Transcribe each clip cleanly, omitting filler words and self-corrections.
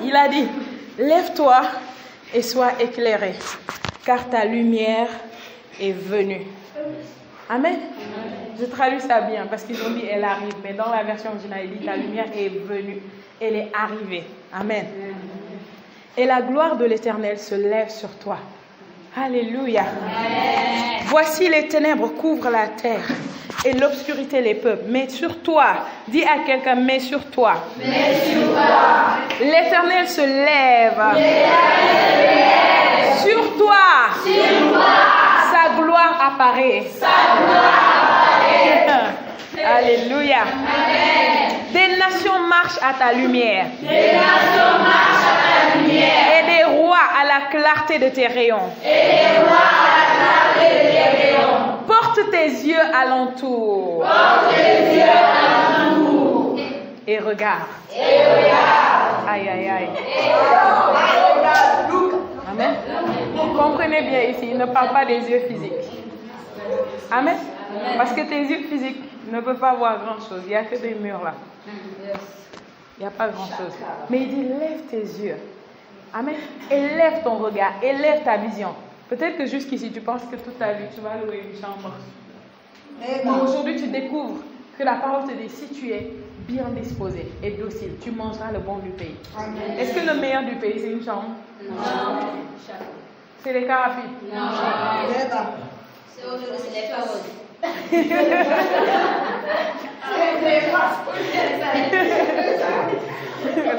Il a dit, lève-toi et sois éclairé, car ta lumière est venue. Amen. Je traduis ça bien parce qu'ils ont dit elle arrive, mais dans la version originale, il dit ta lumière est venue, elle est arrivée. Amen. Et la gloire de l'Éternel se lève sur toi. Alléluia. Amen. Voici les ténèbres couvrent la terre et l'obscurité les peuples. Mais sur toi, dis à quelqu'un, mais sur toi. Mais sur toi. L'Éternel se lève. Sur toi. Sur toi. Sa gloire apparaît. Sa gloire apparaît. Alléluia. Amen. Des nations marchent à ta lumière. Des nations marchent à ta lumière. Et des rois à la clarté de tes rayons. Et des rois à la clarté de tes rayons. Porte tes yeux alentour. Porte tes yeux alentour. Et regarde. Et regarde. Aïe, aïe, aïe. Et regarde. Amen. Comprenez bien ici, il ne parle pas des yeux physiques. Amen. Parce que tes yeux physiques ne peuvent pas voir grand-chose. Il n'y a que des murs là. Il n'y a pas grand-chose. Mais il dit, lève tes yeux. Amen. Élève ton regard, élève ta vision. Peut-être que jusqu'ici, tu penses que toute ta vie, tu vas louer une chambre. Mais aujourd'hui, tu découvres que la parole te dit, si tu es bien disposé et docile, tu mangeras le bon du pays. Est-ce que le meilleur du pays, c'est une chambre? Non. C'est les carapides? Non. C'est autre chose, c'est les paroles.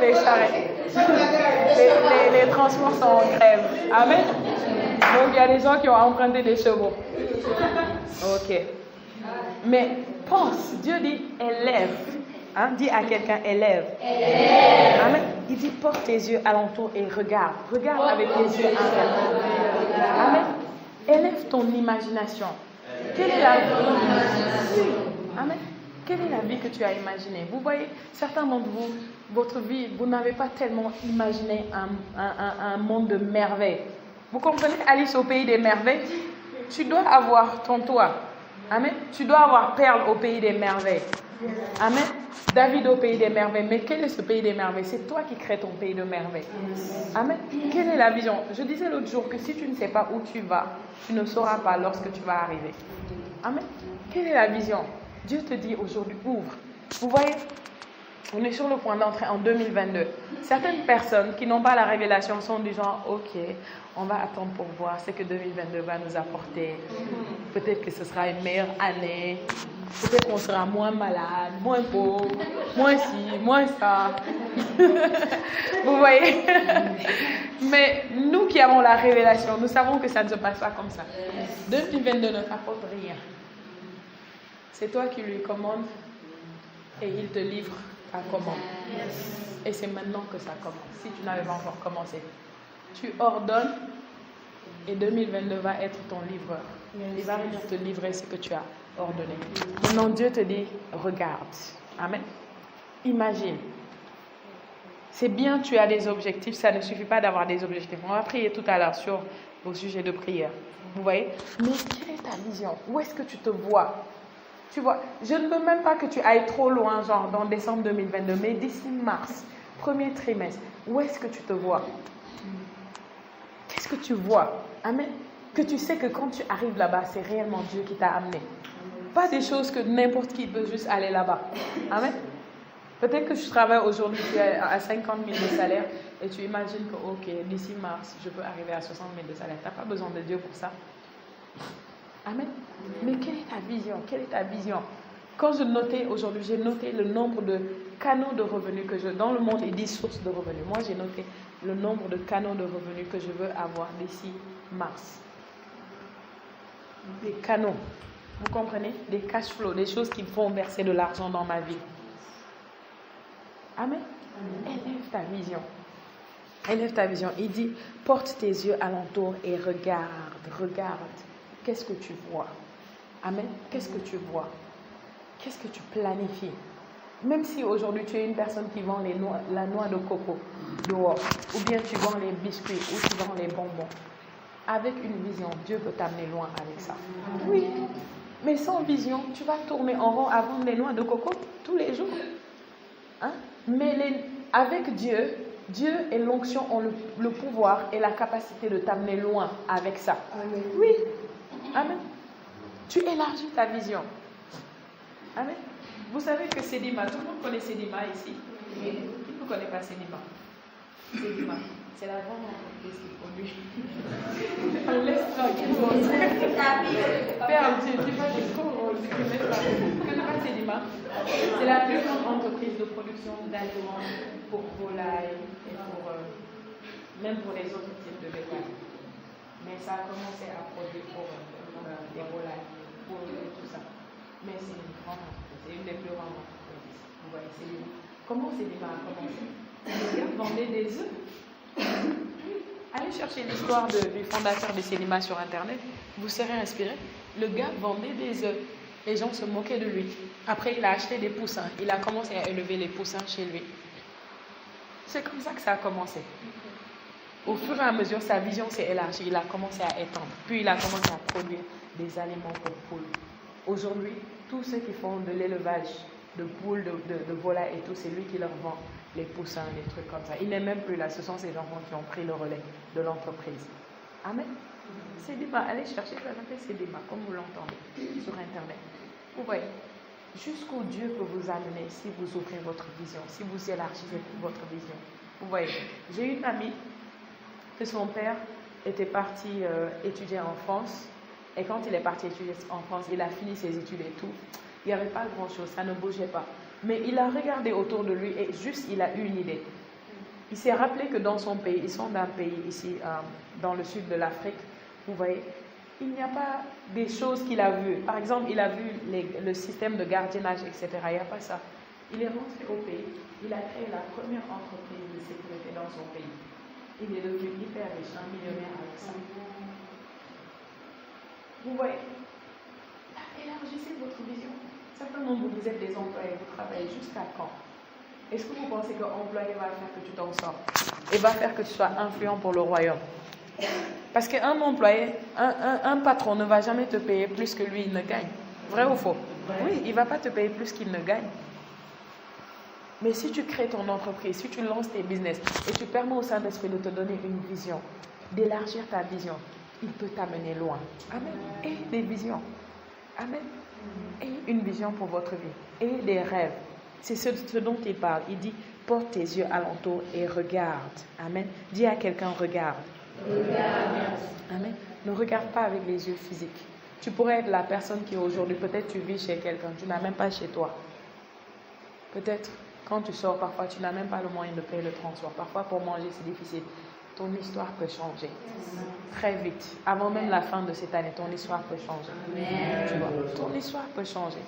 Les charrettes. Les transports sont en grève. Amen. Donc il y a des gens qui ont emprunté des chevaux. Ok. Mais pense, Dieu dit élève. Hein? Dis à quelqu'un élève. Amen. Il dit porte tes yeux alentour et regarde. Regarde avec tes yeux alentour. Amen. Élève ton imagination. Quelle est la vie? Amen. Quelle est la vie que tu as imaginée? Vous voyez, certains d'entre vous, votre vie, vous n'avez pas tellement imaginé un monde de merveilles. Vous comprenez, Alice au pays des merveilles? Tu dois avoir ton toit. Amen. Tu dois avoir Perle au pays des merveilles. Amen. David au pays des merveilles. Mais quel est ce pays des merveilles? C'est toi qui crées ton pays de merveilles. Amen. Quelle est la vision? Je disais l'autre jour que si tu ne sais pas où tu vas, tu ne sauras pas lorsque tu vas arriver. Amen. Quelle est la vision? Dieu te dit aujourd'hui, ouvre. Vous voyez, on est sur le point d'entrer en 2022. Certaines personnes qui n'ont pas la révélation sont du genre, ok, on va attendre pour voir ce que 2022 va nous apporter. Peut-être que ce sera une meilleure année. Peut-être qu'on sera moins malade, moins pauvre, moins ci, moins ça. Vous voyez? Mais nous qui avons la révélation, nous savons que ça ne se passe pas comme ça. 2022 ne t'apporte rien. C'est toi qui lui commandes et il te livre ta commande. Et c'est maintenant que ça commence. Si tu n'avais pas encore commencé, tu ordonnes et 2022 va être ton livreur. Il va venir te livrer ce que tu as ordonné. Maintenant, Dieu te dit, regarde. Amen. Imagine. C'est bien, tu as des objectifs. Ça ne suffit pas d'avoir des objectifs. On va prier tout à l'heure sur vos sujets de prière. Vous voyez? Mais quelle est ta vision? Où est-ce que tu te vois? Tu vois, je ne veux même pas que tu ailles trop loin, genre dans décembre 2022, mais d'ici mars, premier trimestre, où est-ce que tu te vois? Qu'est-ce que tu vois? Amen. Que tu sais que quand tu arrives là-bas, c'est réellement Dieu qui t'a amené. Pas des choses que n'importe qui peut juste aller là-bas. Amen. Peut-être que tu travailles aujourd'hui à 50 000 de salaire et tu imagines que, ok, d'ici mars, je peux arriver à 60 000 de salaire. Tu n'as pas besoin de Dieu pour ça. Amen. Mais quelle est ta vision? Quelle est ta vision? Quand je notais aujourd'hui, j'ai noté le nombre de canaux de revenus que je... Dans le monde, il dit sources de revenus. Moi, j'ai noté le nombre de canaux de revenus que je veux avoir d'ici mars. Des canaux. Vous comprenez? Des cash flows, des choses qui vont verser de l'argent dans ma vie. Amen. Élève ta vision. Élève ta vision. Il dit, porte tes yeux alentour et regarde, regarde. Qu'est-ce que tu vois? Amen. Qu'est-ce que tu vois? Qu'est-ce que tu planifies? Même si aujourd'hui tu es une personne qui vend la noix de coco dehors, ou bien tu vends les biscuits, ou tu vends les bonbons, avec une vision, Dieu peut t'amener loin avec ça. Oui. Mais sans vision, tu vas tourner en rond à vendre les noix de coco tous les jours. Hein? Mais avec Dieu, Dieu et l'onction ont le pouvoir et la capacité de t'amener loin avec ça. Amen. Oui. Amen. Tu élargis ta vision. Amen. Vous savez que Sédima, tout le monde connaît Sédima ici? Oui. Qui ne connaît pas Sédima? Sédima, c'est la grande entreprise qui produit. On laisse tranquille. Père Dieu, tu vas jusqu'au tu connais pas Sédima? C'est la plus grande entreprise de production d'aliments pour volailles et pour, même pour les autres types de bétail. Mais ça a commencé à produire pour les volailles, pour tout ça. Mais c'est une grande entreprise, c'est une des plus grandes entreprises. Vous voyez, Sédima. Comment Sédima a commencé? Les gars vendaient des œufs. Allez chercher l'histoire du fondateur de Sédima sur Internet, vous serez inspiré. Le gars vendait des œufs. Les gens se moquaient de lui. Après, il a acheté des poussins. Il a commencé à élever les poussins chez lui. C'est comme ça que ça a commencé. Au fur et à mesure, sa vision s'est élargie. Il a commencé à étendre. Puis, il a commencé à produire des aliments pour poules. Aujourd'hui, tous ceux qui font de l'élevage de poules, de volailles et tout, c'est lui qui leur vend les poussins, les trucs comme ça. Il n'est même plus là. Ce sont ses enfants qui ont pris le relais de l'entreprise. Amen. Sédima, allez chercher, ça s'appelle Sédima, comme vous l'entendez, sur Internet. Vous voyez, jusqu'où Dieu peut vous amener si vous ouvrez votre vision, si vous élargissez votre vision. Vous voyez, j'ai une amie que son père était parti étudier en France. Et quand il est parti étudier en France, il a fini ses études et tout. Il n'y avait pas grand-chose, ça ne bougeait pas. Mais il a regardé autour de lui et juste il a eu une idée. Il s'est rappelé que dans son pays, ils sont d'un pays ici, dans le sud de l'Afrique, vous voyez, il n'y a pas des choses qu'il a vues. Par exemple, il a vu le système de gardiennage, etc. Il n'y a pas ça. Il est rentré au pays, il a créé la première entreprise de sécurité dans son pays. Il est devenu hyper riche, un millionnaire avec ça. Vous voyez, élargissez votre vision. Certainement, vous êtes des employés, vous travaillez jusqu'à quand? Est-ce que vous pensez qu'un employé va faire que tu t'en sors et va faire que tu sois influent pour le royaume? Parce qu'un employé, un patron ne va jamais te payer plus que lui, il ne gagne. Vrai ou faux? Oui, il ne va pas te payer plus qu'il ne gagne. Mais si tu crées ton entreprise, si tu lances tes business et tu permets au Saint-Esprit de te donner une vision, d'élargir ta vision, il peut t'amener loin. Amen. Et des visions. Amen. Et une vision pour votre vie. Et des rêves. C'est ce dont il parle. Il dit, porte tes yeux alentour et regarde. Amen. Dis à quelqu'un, regarde. Regarde. Amen. Ne regarde pas avec les yeux physiques. Tu pourrais être la personne qui aujourd'hui, peut-être tu vis chez quelqu'un, tu n'as même pas chez toi. Peut-être quand tu sors, parfois tu n'as même pas le moyen de payer le transport. Parfois pour manger c'est difficile. Ton histoire peut changer très vite. Avant même la fin de cette année, ton histoire peut changer. Tu vois, ton histoire peut changer.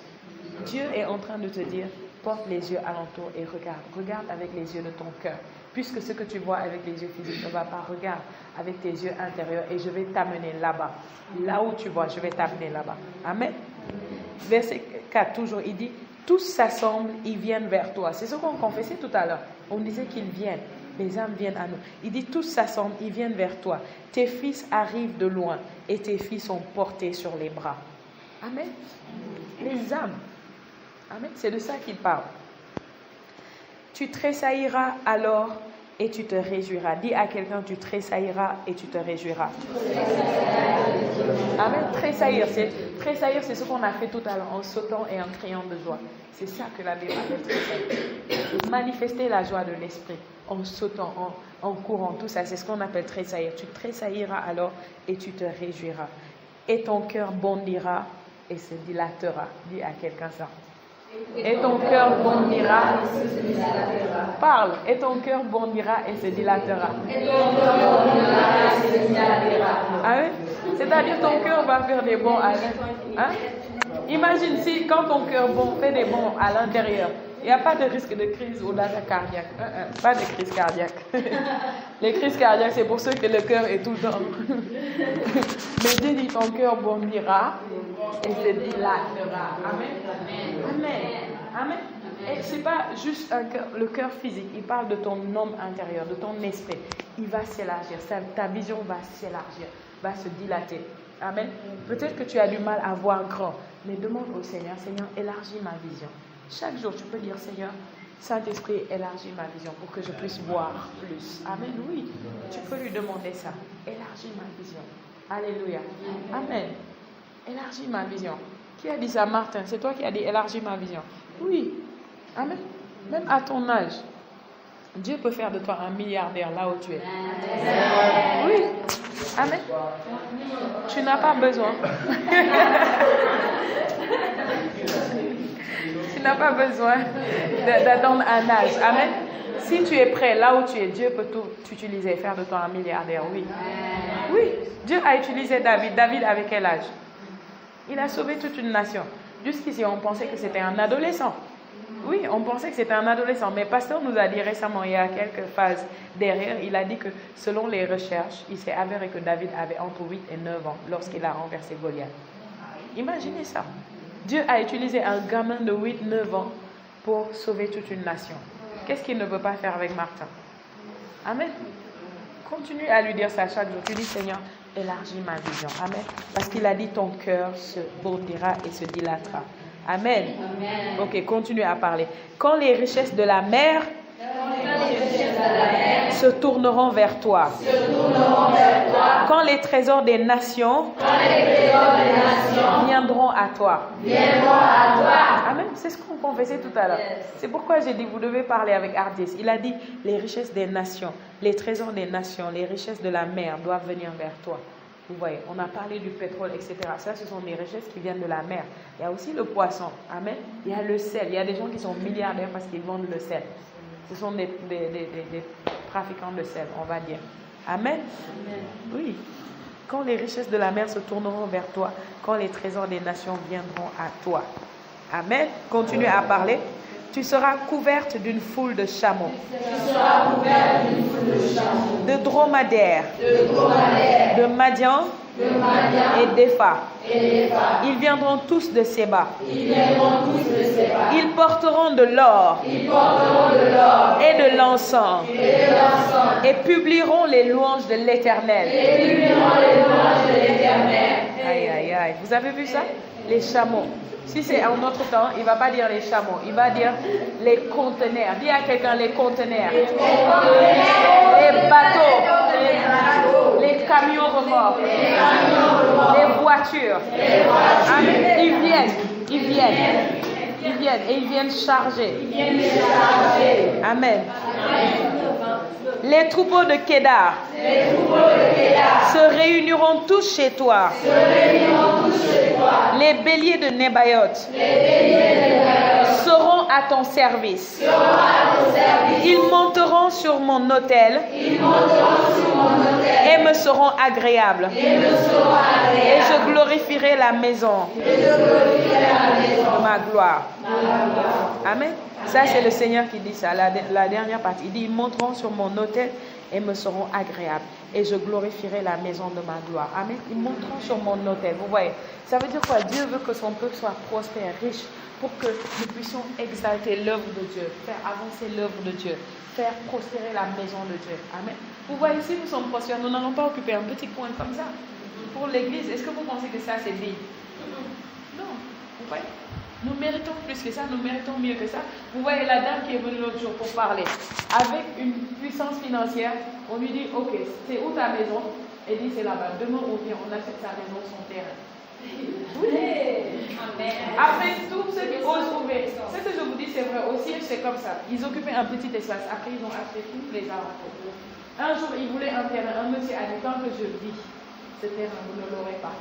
Dieu est en train de te dire, porte les yeux alentour et regarde. Regarde avec les yeux de ton cœur. Puisque ce que tu vois avec les yeux physiques ne va pas, regarde avec tes yeux intérieurs et je vais t'amener là-bas. Là où tu vois, je vais t'amener là-bas. Amen. Verset 4, toujours, il dit, tous s'assemblent, ils viennent vers toi. C'est ce qu'on confessait tout à l'heure. On disait qu'ils viennent. Les âmes viennent à nous. Il dit, tous s'assemblent, ils viennent vers toi. Tes fils arrivent de loin et tes filles sont portées sur les bras. Amen. Les âmes. Amen. C'est de ça qu'il parle. Tu tressailliras alors et tu te réjouiras. Dis à quelqu'un, tu tressailliras et tu te réjouiras. Amen. Tressaillir, c'est ce qu'on a fait tout à l'heure en sautant et en criant de joie. C'est ça que la Bible appelle tressaillir. Manifester la joie de l'esprit en sautant, en courant, tout ça, c'est ce qu'on appelle tressaillir. Tu tressailliras alors et tu te réjouiras. Et ton cœur bondira et se dilatera. Dis à quelqu'un ça. Et ton cœur bondira et se dilatera. Parle. Et ton cœur bondira et se dilatera. Et ton cœur bondira et se dilatera. Hein? C'est-à-dire ton cœur va faire des bonds à l'intérieur. Hein? Imagine si quand ton cœur fait des bonds à l'intérieur, il n'y a pas de risque de crise ou d'arrêt cardiaque. Pas de crise cardiaque. Les crises cardiaques, c'est pour ceux que le cœur est tout le temps. Mais Dieu dit ton cœur bondira et se dilatera. Amen. Amen. Amen. Et ce n'est pas juste le cœur physique. Il parle de ton homme intérieur, de ton esprit. Il va s'élargir. Ta vision va s'élargir, va se dilater. Amen. Peut-être que tu as du mal à voir grand, mais demande au Seigneur, Seigneur, élargis ma vision. Chaque jour, tu peux dire, Seigneur, Saint-Esprit, élargis ma vision pour que je puisse voir plus. Amen. Oui, tu peux lui demander ça. Élargis ma vision. Alléluia. Amen. Élargis ma vision. Qui a dit ça, Martin? C'est toi qui as dit élargis ma vision. Oui. Amen. Même à ton âge, Dieu peut faire de toi un milliardaire là où tu es. Oui. Amen. Tu n'as pas besoin. Tu n'as pas besoin d'attendre un âge. Amen. Si tu es prêt là où tu es, Dieu peut tout utiliser, faire de toi un milliardaire. Oui. Oui. Dieu a utilisé David. David avait quel âge? Il a sauvé toute une nation. Jusqu'ici, on pensait que c'était un adolescent. Oui, on pensait que c'était un adolescent. Mais pasteur nous a dit récemment, il y a quelques phases derrière, il a dit que selon les recherches, il s'est avéré que David avait entre 8 et 9 ans lorsqu'il a renversé Goliath. Imaginez ça. Dieu a utilisé un gamin de 8-9 ans pour sauver toute une nation. Qu'est-ce qu'il ne peut pas faire avec Martin? Amen. Continue à lui dire ça chaque jour. Tu dis, Seigneur, élargis ma vision. Amen. Parce qu'il a dit, ton cœur se bourdira et se dilatera. Amen. Amen. Ok, continue à parler. Quand les richesses de la mer se tourneront vers toi. Quand les trésors des nations viendront à toi. Amen. C'est ce qu'on confessait tout à l'heure. C'est pourquoi j'ai dit, vous devez parler avec hardiesse. Il a dit, les richesses des nations, les trésors des nations, les richesses de la mer doivent venir vers toi. Vous voyez, on a parlé du pétrole, etc. Ça, ce sont des richesses qui viennent de la mer. Il y a aussi le poisson. Amen. Il y a le sel. Il y a des gens qui sont milliardaires parce qu'ils vendent le sel. Ce sont des trafiquants de sel, on va dire. Amen. Oui. Quand les richesses de la mer se tourneront vers toi, quand les trésors des nations viendront à toi. Amen. Continue à parler. Tu seras couverte d'une foule de chameaux. De dromadaires. De Madian. Et d'Épha. Ils viendront tous de Séba. Ils porteront de l'or. Et de l'encens. Et publieront les louanges de l'Éternel. Aïe, aïe, aïe. Vous avez vu ça? Les chameaux. Si c'est en notre temps, il ne va pas dire les chameaux, il va dire les conteneurs. Dis à quelqu'un les conteneurs. Les bateaux. Les camions remorques. Les voitures. Amen. Ils viennent et ils viennent charger. Amen. Les troupeaux de Kédar se réuniront tous chez toi. Les béliers de Nébaïoth seront à ton service. Ils monteront sur mon autel et me seront agréables. Et je glorifierai la maison de ma gloire. Amen. Ça, c'est le Seigneur qui dit ça, la dernière partie. Il dit, ils monteront sur mon autel et me seront agréables. Et je glorifierai la maison de ma gloire. Amen. Ils monteront sur mon autel. Vous voyez, ça veut dire quoi? Dieu veut que son peuple soit prospère, riche, pour que nous puissions exalter l'œuvre de Dieu, faire avancer l'œuvre de Dieu, faire prospérer la maison de Dieu. Amen. Vous voyez, si nous sommes prospères, nous n'allons pas occuper un petit coin comme ça. Pour l'église, est-ce que vous pensez que ça, c'est digne? Non. Vous voyez? Nous méritons plus que ça, nous méritons mieux que ça. Vous voyez la dame qui est venue l'autre jour pour parler. Avec une puissance financière, on lui dit, ok, c'est où ta maison? Elle dit, c'est là-bas. Demain, on vient, on achète sa maison, son terrain. Oui. Après, tous ceux qui osent ouvrir, ce que je vous dis, c'est vrai. Au siège, c'est comme ça. Ils occupaient un petit espace. Après, ils ont acheté tous les alentours. Un jour, ils voulaient un terrain. Un monsieur a dit, tant que je vis, ce terrain, vous ne l'aurez pas.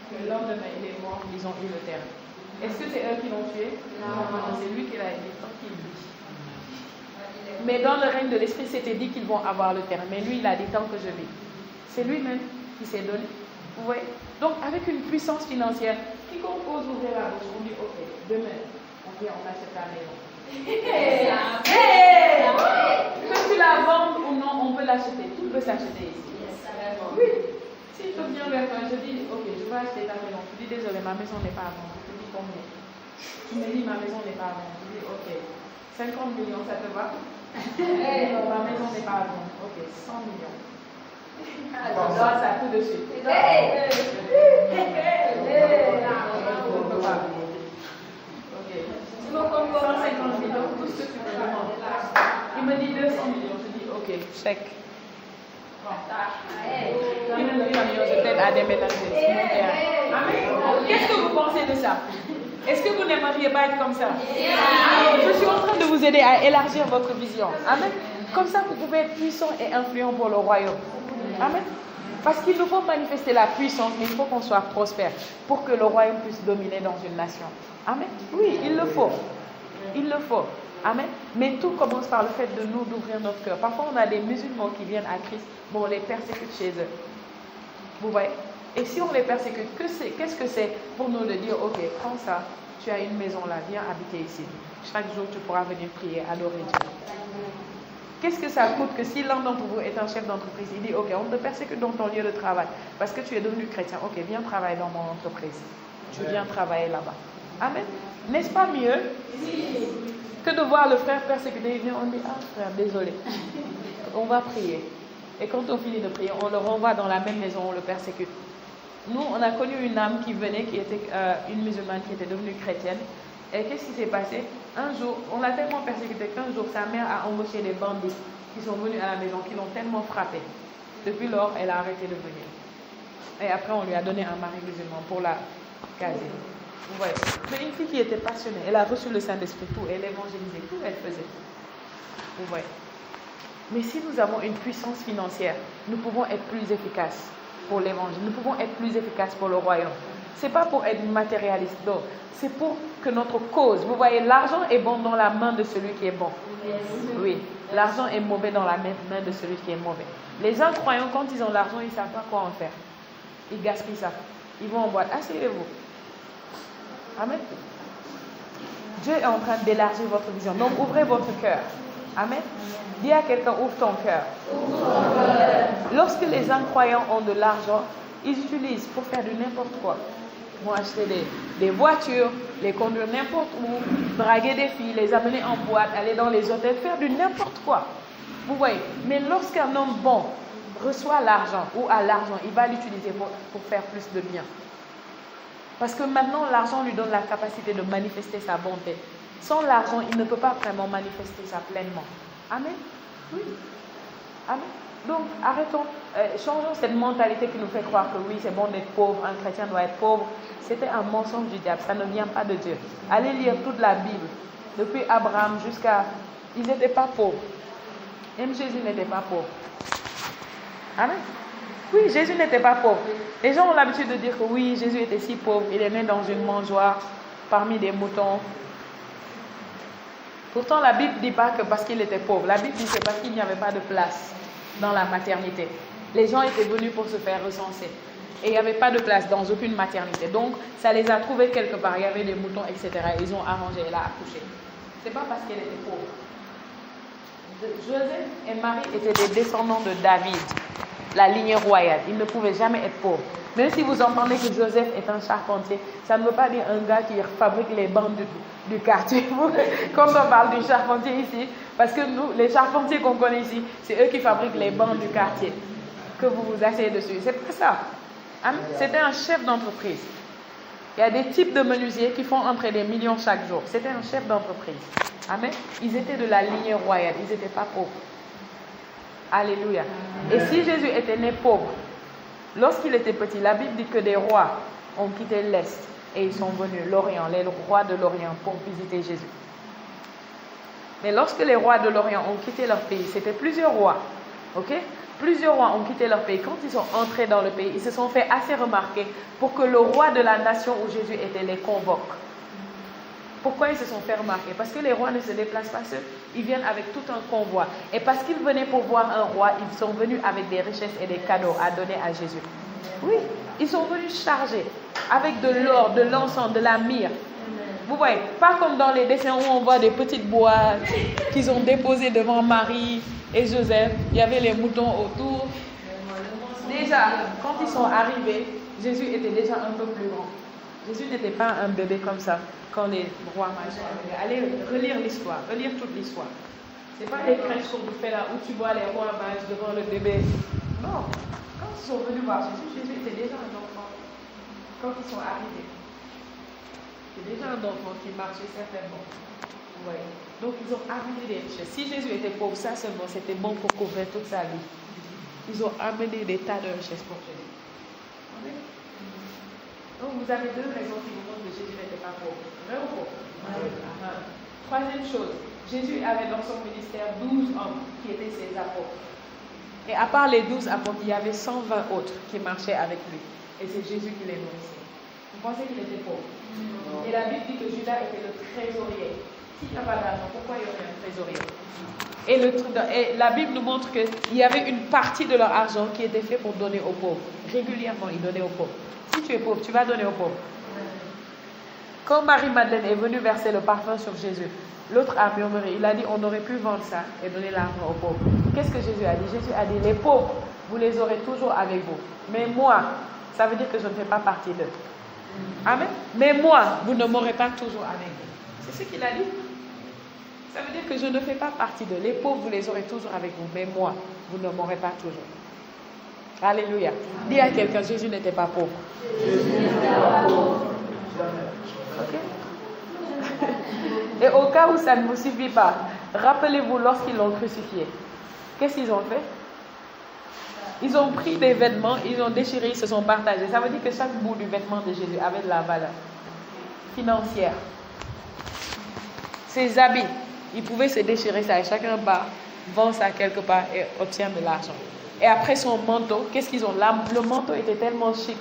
Le lendemain, il est mort, ils ont eu le terrain. Est-ce que c'est eux qui l'ont tué? Non, c'est lui qui l'a dit, tant qu'il vit. Mais dans le règne de l'esprit, c'était dit qu'ils vont avoir le terrain. Mais lui, il a dit, tant que je vis. C'est lui-même qui s'est donné. Vous voyez? Donc, avec une puissance financière, quiconque ose ouvrir la bouche, on dit, ok, demain, on vient, on achète la maison. Que tu la vendes ou non, on peut l'acheter. Tout peut s'acheter ici. Oui. Si je viens vers toi, je dis, ok, je vais acheter ta maison. Tu dis, désolé, ma maison n'est pas à vendre. Je dis, combien? Tu me dis, ma maison n'est pas à vendre. Je dis, ok, 50 millions, ça te va? Non, ma maison n'est pas à vendre. Ok, 100 millions. Alors, ça tout de suite. Ok. 150 millions, tout ce que tu veux. 200 millions. Je dis, ok, chèque. Je t'aide à déménager mon terrain. Amen. Qu'est-ce que vous pensez de ça? Est-ce que vous n'aimeriez pas être comme ça? Je suis en train de vous aider à élargir votre vision. Amen. Comme ça, vous pouvez être puissant et influent pour le royaume. Amen. Parce qu'il nous faut manifester la puissance, mais il faut qu'on soit prospère pour que le royaume puisse dominer dans une nation. Amen. Oui, il le faut. Il le faut. Amen. Mais tout commence par le fait de nous d'ouvrir notre cœur. Parfois, on a des musulmans qui viennent à Christ, mais on les persécute chez eux. Vous voyez? Et si on les persécute, qu'est-ce que c'est pour nous de dire, ok, prends ça, tu as une maison là, viens habiter ici. Chaque jour, tu pourras venir prier, adorer Dieu. Qu'est-ce que ça coûte que si l'un d'entre vous est un chef d'entreprise, il dit, ok, on te persécute dans ton lieu de travail parce que tu es devenu chrétien, ok, viens travailler dans mon entreprise. Tu viens travailler là-bas. Amen. N'est-ce pas mieux que de voir le frère persécuté? On dit, ah frère, désolé. On va prier. Et quand on finit de prier, on le renvoie dans la même maison, on le persécute. Nous, on a connu une âme qui venait, qui était une musulmane qui était devenue chrétienne. Et qu'est-ce qui s'est passé? Un jour, on l'a tellement persécuté qu'un jour, sa mère a embauché des bandits qui sont venus à la maison, qui l'ont tellement frappée. Depuis lors, elle a arrêté de venir. Et après, on lui a donné un mari musulman pour la caser. Vous voyez? Mais une fille qui était passionnée, elle a reçu le Saint-Esprit, tout, elle évangélisait, tout, elle faisait. Vous voyez? Mais si nous avons une puissance financière, nous pouvons être plus efficaces pour l'évangile. Nous pouvons être plus efficaces pour le royaume. Ce n'est pas pour être matérialiste, non. C'est pour que notre cause, vous voyez, l'argent est bon dans la main de celui qui est bon. Oui, l'argent est mauvais dans la main de celui qui est mauvais. Les incroyants, quand ils ont l'argent, ils ne savent pas quoi en faire. Ils gaspillent ça. Ils vont en boîte. Asseyez-vous. Amen. Dieu est en train d'élargir votre vision. Donc, ouvrez votre cœur. Amen. Dis à quelqu'un, ouvre ton cœur. Lorsque les incroyants ont de l'argent, ils utilisent pour faire du n'importe quoi. Ils vont acheter des voitures, les conduire n'importe où, draguer des filles, les amener en boîte, aller dans les hôtels, faire du n'importe quoi. Vous voyez. Mais lorsqu'un homme bon reçoit l'argent ou a l'argent, il va l'utiliser pour faire plus de bien. Parce que maintenant, l'argent lui donne la capacité de manifester sa bonté. Sans l'argent, il ne peut pas vraiment manifester ça pleinement. Amen. Oui. Amen. Donc, arrêtons, changeons cette mentalité qui nous fait croire que oui, c'est bon d'être pauvre, un chrétien doit être pauvre. C'était un mensonge du diable, ça ne vient pas de Dieu. Allez lire toute la Bible, depuis Abraham jusqu'à... Ils n'étaient pas pauvres. Même Jésus n'était pas pauvre. Amen. Oui, Jésus n'était pas pauvre. Les gens ont l'habitude de dire que oui, Jésus était si pauvre, il est né dans une mangeoire, parmi des moutons. Pourtant, la Bible ne dit pas que parce qu'il était pauvre. La Bible dit que c'est parce qu'il n'y avait pas de place dans la maternité. Les gens étaient venus pour se faire recenser. Et il n'y avait pas de place dans aucune maternité. Donc, ça les a trouvés quelque part. Il y avait des moutons, etc. Ils ont arrangé, elle a accouché. Ce n'est pas parce qu'elle était pauvre. Joseph et Marie étaient des descendants de David, la lignée royale. Ils ne pouvaient jamais être pauvres. Même si vous entendez que Joseph est un charpentier, ça ne veut pas dire un gars qui fabrique les bancs du quartier. Quand on parle du charpentier ici, parce que nous, les charpentiers qu'on connaît ici, c'est eux qui fabriquent les bancs du quartier que vous vous asseyez dessus. C'est pas ça. C'était un chef d'entreprise. Il y a des types de menuisiers qui font entrer des millions chaque jour. C'était un chef d'entreprise. Amen. Ils étaient de la lignée royale. Ils n'étaient pas pauvres. Alléluia. Et si Jésus était né pauvre, lorsqu'il était petit, la Bible dit que des rois ont quitté l'Est et ils sont venus, l'Orient, les rois de l'Orient, pour visiter Jésus. Mais lorsque les rois de l'Orient ont quitté leur pays, c'était plusieurs rois, ok? Plusieurs rois ont quitté leur pays. Quand ils sont entrés dans le pays, ils se sont fait assez remarquer pour que le roi de la nation où Jésus était les convoque. Pourquoi ils se sont fait remarquer? Parce que les rois ne se déplacent pas seuls. Ils viennent avec tout un convoi. Et parce qu'ils venaient pour voir un roi, ils sont venus avec des richesses et des cadeaux à donner à Jésus. Oui, ils sont venus chargés avec de l'or, de l'encens, de la myrrhe. Vous voyez, pas comme dans les dessins où on voit des petites boîtes qu'ils ont déposées devant Marie et Joseph. Il y avait les moutons autour. Déjà, quand ils sont arrivés, Jésus était déjà un peu plus grand. Jésus n'était pas un bébé comme ça quand les rois mages sont arrivés. Allez relire l'histoire, relire toute l'histoire. Ce n'est pas les crèches qu'on vous fait là où tu vois les rois mages devant le bébé. Non. Quand ils sont venus voir Jésus, Jésus était déjà un enfant. Quand ils sont arrivés, c'était déjà un enfant qui marchait certainement. Ouais. Donc ils ont amené des richesses. Si Jésus était pauvre, ça seulement, c'était bon pour couvrir toute sa vie. Ils ont amené des tas de richesses pour Jésus. Amen. Donc vous avez deux raisons qui vous montrent que Jésus n'était pas pauvre. Vrai ou faux? Oui. Troisième chose, Jésus avait dans son ministère 12 hommes qui étaient ses apôtres. Et à part les 12 apôtres, il y avait 120 autres qui marchaient avec lui. Et c'est Jésus qui les nourrissait. Vous pensez qu'il était pauvre? Et la Bible dit que Judas était le trésorier. S'il n'y a pas d'argent, pourquoi il y aurait un trésorier? Et la Bible nous montre qu'il y avait une partie de leur argent qui était fait pour donner aux pauvres. Régulièrement, ils donnaient aux pauvres. Si tu es pauvre, tu vas donner aux pauvres. Quand Marie-Madeleine est venue verser le parfum sur Jésus, l'autre a murmuré. Il a dit, on aurait pu vendre ça et donner l'argent aux pauvres. Qu'est-ce que Jésus a dit? Jésus a dit, les pauvres, vous les aurez toujours avec vous. Mais moi, ça veut dire que je ne fais pas partie d'eux. Amen. Mais moi, vous ne m'aurez pas toujours avec vous. C'est ce qu'il a dit. Ça veut dire que je ne fais pas partie d'eux. Les pauvres, vous les aurez toujours avec vous. Mais moi, vous ne m'aurez pas toujours. Alléluia. Dis à quelqu'un, Jésus n'était pas pauvre. Jésus n'était pas pauvre. Ok. Et au cas où ça ne vous suffit pas, rappelez-vous lorsqu'ils l'ont crucifié. Qu'est-ce qu'ils ont fait? Ils ont pris des vêtements, ils ont déchiré, ils se sont partagés. Ça veut dire que chaque bout du vêtement de Jésus avait de la valeur financière. Ses habits, ils pouvaient se déchirer ça et chacun vend ça quelque part et obtient de l'argent. Et après son manteau, qu'est-ce qu'ils ont? Le manteau était tellement chic.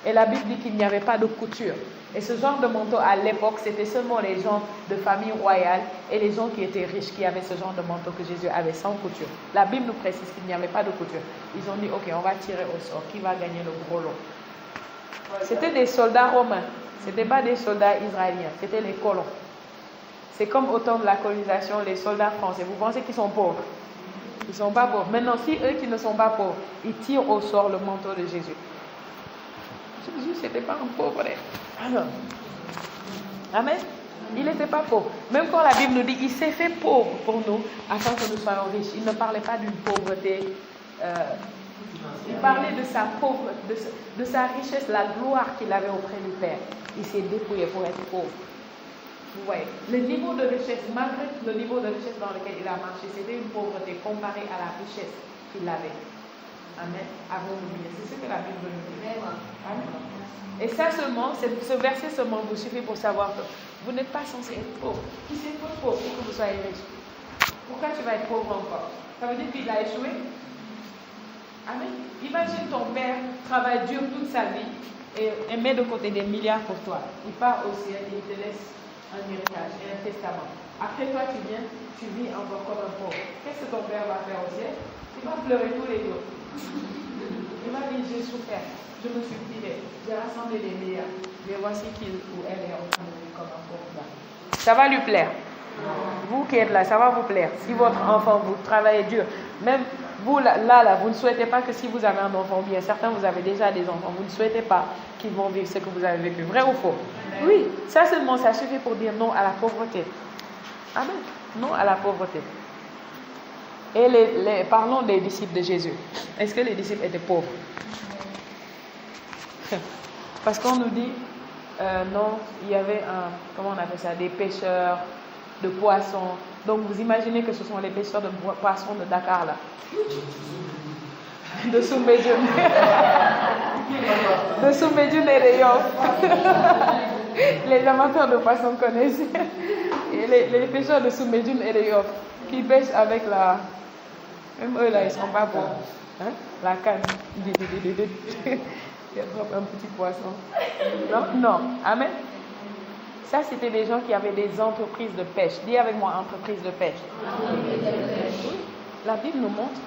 Et la Bible dit qu'il n'y avait pas de couture. Et ce genre de manteau à l'époque, c'était seulement les gens de famille royale et les gens qui étaient riches qui avaient ce genre de manteau que Jésus avait sans couture. La Bible nous précise qu'il n'y avait pas de couture. Ils ont dit, ok, on va tirer au sort. Qui va gagner le gros lot? C'était des soldats romains. Ce n'étaient pas des soldats israéliens. C'était les colons. C'est comme au temps de la colonisation, les soldats français. Vous pensez qu'ils sont pauvres? Ils ne sont pas pauvres. Maintenant, si eux qui ne sont pas pauvres, ils tirent au sort le manteau de Jésus. Jésus, ce n'était pas un pauvre. Alors, amen. Il n'était pas pauvre. Même quand la Bible nous dit, il s'est fait pauvre pour nous, afin que nous soyons riches. Il ne parlait pas d'une pauvreté. Il parlait de sa pauvreté, de sa richesse, la gloire qu'il avait auprès du Père. Il s'est dépouillé pour être pauvre. Vous voyez, le niveau de richesse, malgré le niveau de richesse dans lequel il a marché, c'était une pauvreté comparée à la richesse qu'il avait. Amen. Avant d'oublier. C'est ce que la Bible nous dit. Amen. Et ça seulement, ce verset seulement vous suffit pour savoir que vous n'êtes pas censé être pauvre. Qui s'est fait pauvre pour que vous soyez riche? Pourquoi tu vas être pauvre encore? Ça veut dire qu'il a échoué? Amen. Imagine ton père travaille dur toute sa vie et met de côté des milliards pour toi. Il part au ciel et il te laisse un héritage et un testament. Après toi, tu viens, tu vis encore comme un pauvre. Qu'est-ce que ton père va faire au ciel? Il va pleurer tous les jours. Il va dire, j'ai souffert, je me suis privé, j'ai rassemblé des milliards. Mais voici qu'il ou elle est en train de vivre comme un pauvre. Ça va lui plaire. Vous qui êtes là, ça va vous plaire. Si votre enfant, vous travaillez dur, même vous là, vous ne souhaitez pas que si vous avez un enfant, bien certains vous avez déjà des enfants, vous ne souhaitez pas qu'ils vont vivre ce que vous avez vécu. Vrai ou faux? Oui, ça seulement, ça suffit pour dire non à la pauvreté. Amen. Non à la pauvreté. Et parlons des disciples de Jésus. Est-ce que les disciples étaient pauvres? Parce qu'on nous dit, non, il y avait comment on appelle ça, des pêcheurs de poissons. Donc vous imaginez que ce sont les pêcheurs de poissons de Dakar là. De Soumbédioune. De Soumbédioune et de Yoff. Les amateurs de poissons connaissent. Et les pêcheurs de Soumbédioune et de Yoff qui pêchent avec la... Même eux là, ils ne sont pas pauvres. Hein? La canne. Il attrape un petit poisson. Non. Amen. Ça, c'était des gens qui avaient des entreprises de pêche. Dis avec moi, entreprises de pêche. La Bible nous montre